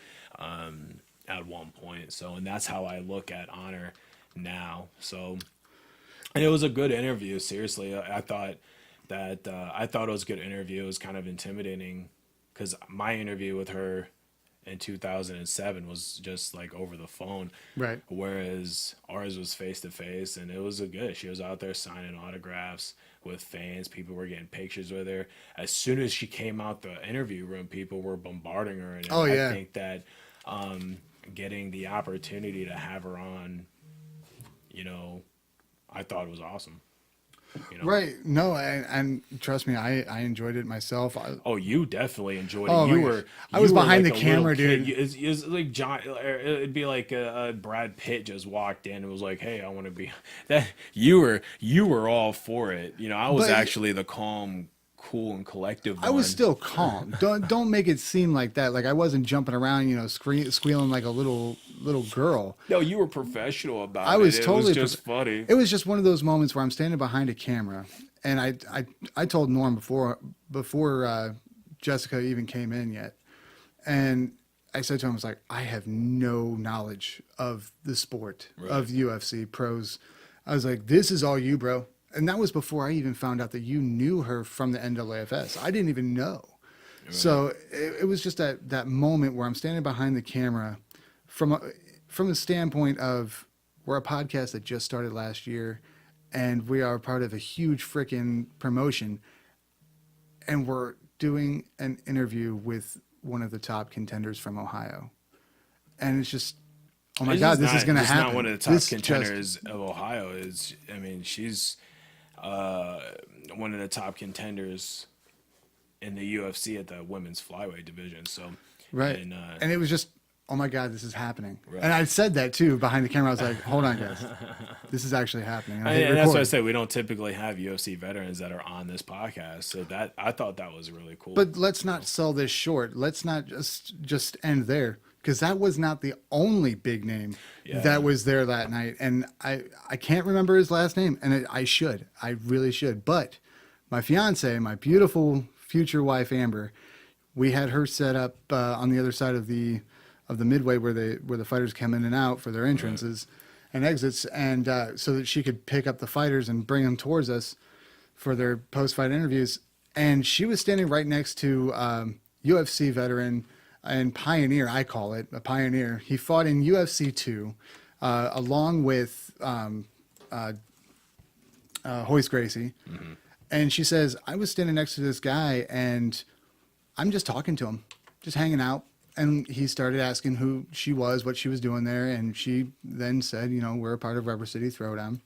at one point. So, and that's how I look at Honor now. So, and it was a good interview. Seriously, I thought it was a good interview. It was kind of intimidating because my interview with her in 2007 was just like over the phone, Right. whereas ours was face to face, and it was a good. She was out there signing autographs with fans. People were getting pictures with her. As soon as she came out the interview room, people were bombarding her, and Oh I yeah. think that getting the opportunity to have her on, you know, I thought it was awesome. you know. Right. No, and trust me, I enjoyed it myself. Oh, you definitely enjoyed it. Oh my You gosh. were I was you were behind like the a little camera, kid. dude. It's like John. It'd be like Brad Pitt just walked in and was like, "Hey, I want to be that." You were all for it. You know, I was But actually the calm, cool, and collective I was one. still calm. Don't make it seem like that. Like I wasn't jumping around, squealing like a little girl. No, you were professional I about it. was It was totally. just funny. It was just one of those moments where I'm standing behind a camera, and I told Norm before Jessica even came in yet, and I said to him, I was like, I have no knowledge of the sport Right. of UFC pros. I was like, this is all you, bro. And that was before I even found out that you knew her from the NAAFS. I didn't even know. So it was just that moment where I'm standing behind the camera from from the standpoint of we're a podcast that just started last year and we are part of a huge freaking promotion and we're doing an interview with one of the top contenders from Ohio. And it's just, oh my It's God, just this is not going to just not happen. one of the top This contenders of Ohio. Is I mean, she's uh, one of the top contenders in the UFC at the women's flyweight division. So, right. and And it was just, oh my God, this is happening. Right. And I said that too behind the camera. I was like, hold on, guys. This is actually happening. And I hit and that's why I record. say we don't typically have UFC veterans that are on this podcast. So that I thought that was really cool. But let's not sell this short. Let's not just end there because that was not the only big name Yeah. that was there that night. And I can't remember his last name, and I should. I really should. But my fiance, my beautiful future wife Amber, we had her set up on the other side of the midway where the fighters come in and out for their entrances and exits, and so that she could pick up the fighters and bring them towards us for their post-fight interviews. And she was standing right next to UFC veteran and pioneer, I call it, a pioneer. He fought in UFC 2 along with Hoist Gracie. Mm-hmm. And she says, I was standing next to this guy and I'm just talking to him, just hanging out. And he started asking who she was, what she was doing there. And she then said, we're a part of Rubber City Throwdown.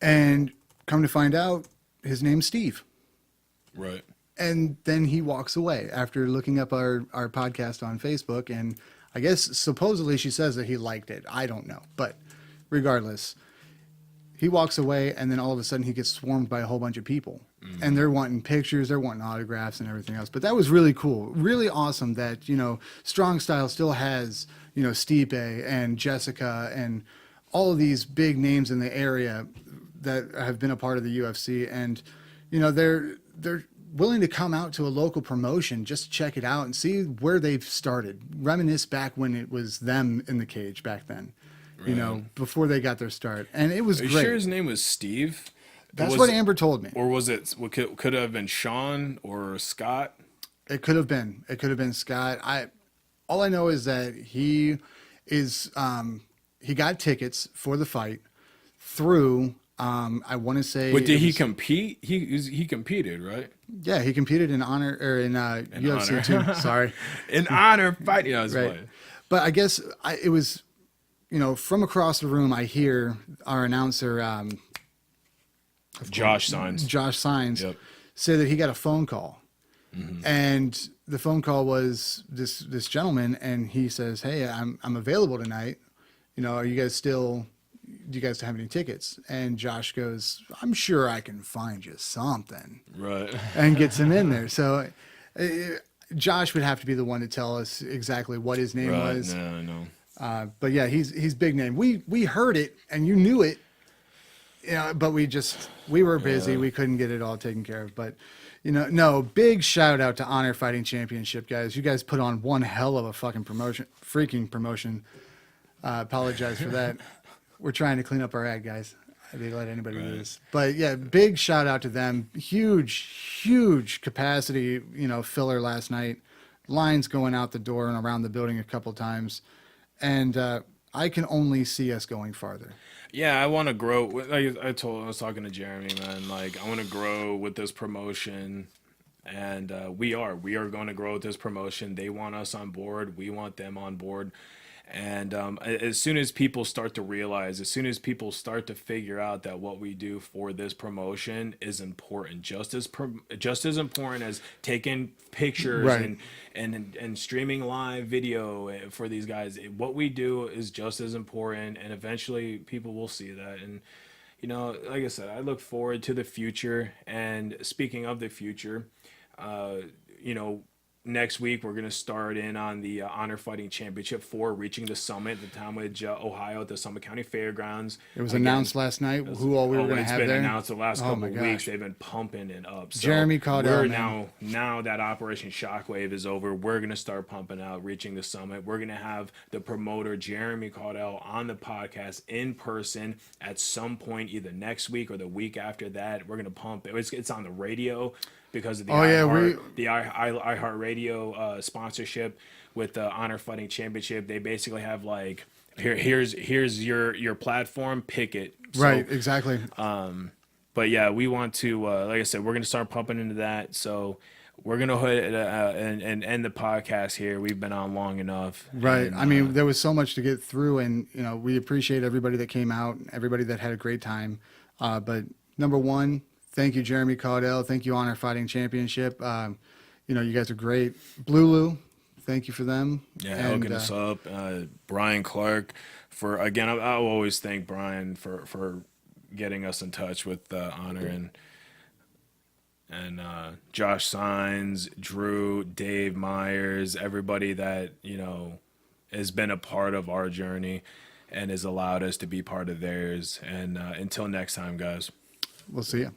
And come to find out, his name's Steve. Right. And then he walks away after looking up our podcast on Facebook. And I guess supposedly she says that he liked it. I don't know. But regardless, he walks away and then all of a sudden he gets swarmed by a whole bunch of people. Mm-hmm. And they're wanting pictures, they're wanting autographs and everything else. But that was really cool. Really awesome that, Strong Style still has, Stipe and Jessica and all of these big names in the area that have been a part of the UFC. And, they're willing to come out to a local promotion, just check it out and see where they've started. Reminisce back when it was them in the cage back then, before they got their start. And it was Are you great. sure his name was Steve? That's what Amber told me. Or was it? Could it have been Sean or Scott? It could have been. It could have been Scott. All I know is that he got tickets for the fight through. I want to say. But did he compete? He competed, right? Yeah, he competed in honor or in UFC too. Sorry, in honor fight. Yeah, right. Funny. But I guess it was, from across the room, I hear our announcer, Josh Signs, yep, say that he got a phone call, and the phone call was this gentleman, and he says, "Hey, I'm available tonight. Are you guys still?" Do you guys have any tickets? And Josh goes, I'm sure I can find you something. Right. And gets him in there. So Josh would have to be the one to tell us exactly what his name was. No. But yeah, he's big name. We heard it and you knew it. But we were busy. We couldn't get it all taken care of. But no, big shout out to Honor Fighting Championship, guys. You guys put on one hell of a fucking freaking promotion. Apologize for that. We're trying to clean up our act, guys. I didn't let anybody do this. But yeah, big shout out to them. Huge capacity, filler last night. Lines going out the door and around the building a couple times. And I can only see us going farther. Yeah, I want to grow. Like I was talking to Jeremy, man. Like I want to grow with this promotion, and we are going to grow with this promotion. They want us on board. We want them on board. And as soon as people start to realize, as soon as people start to figure out that what we do for this promotion is important, just as important as taking pictures Right. and and streaming live video for these guys, what we do is just as important, and eventually people will see that. And you know, like I said, I look forward to the future. And speaking of the future, uh, you know, next week we're going to start in on the Honor Fighting Championship for reaching the summit, the Talmadge, Ohio, at the Summit County Fairgrounds. It was Again, announced last night who all we were going to it's have been there. announced the last Oh couple my of weeks. gosh. They've been pumping it up. So Jeremy Caudell, we're man. now that Operation Shockwave is over, we're going to start pumping out reaching the summit. We're going to have the promoter Jeremy Caudell on the podcast in person at some point, either next week or the week after that. We're going to pump it. It's on the radio because of the iHeart Radio sponsorship with the Honor Fighting Championship. They basically have like, here's your platform, pick it. Right, exactly. But yeah, we want to, like I said, we're gonna start pumping into that. So we're gonna hit and end the podcast here. We've been on long enough. Right. And, I mean, there was so much to get through, and you know, we appreciate everybody that came out, everybody that had a great time. But number one, thank you, Jeremy Caudell. Thank you, Honor Fighting Championship. You know, you guys are great. Blue, thank you for them. yeah, And, hooking us up. Brian Clark for again. I'll always thank Brian for getting us in touch with Honor and Josh Signs, Drew, Dave Myers, everybody that, you know, has been a part of our journey and has allowed us to be part of theirs. And until next time, guys. We'll see you.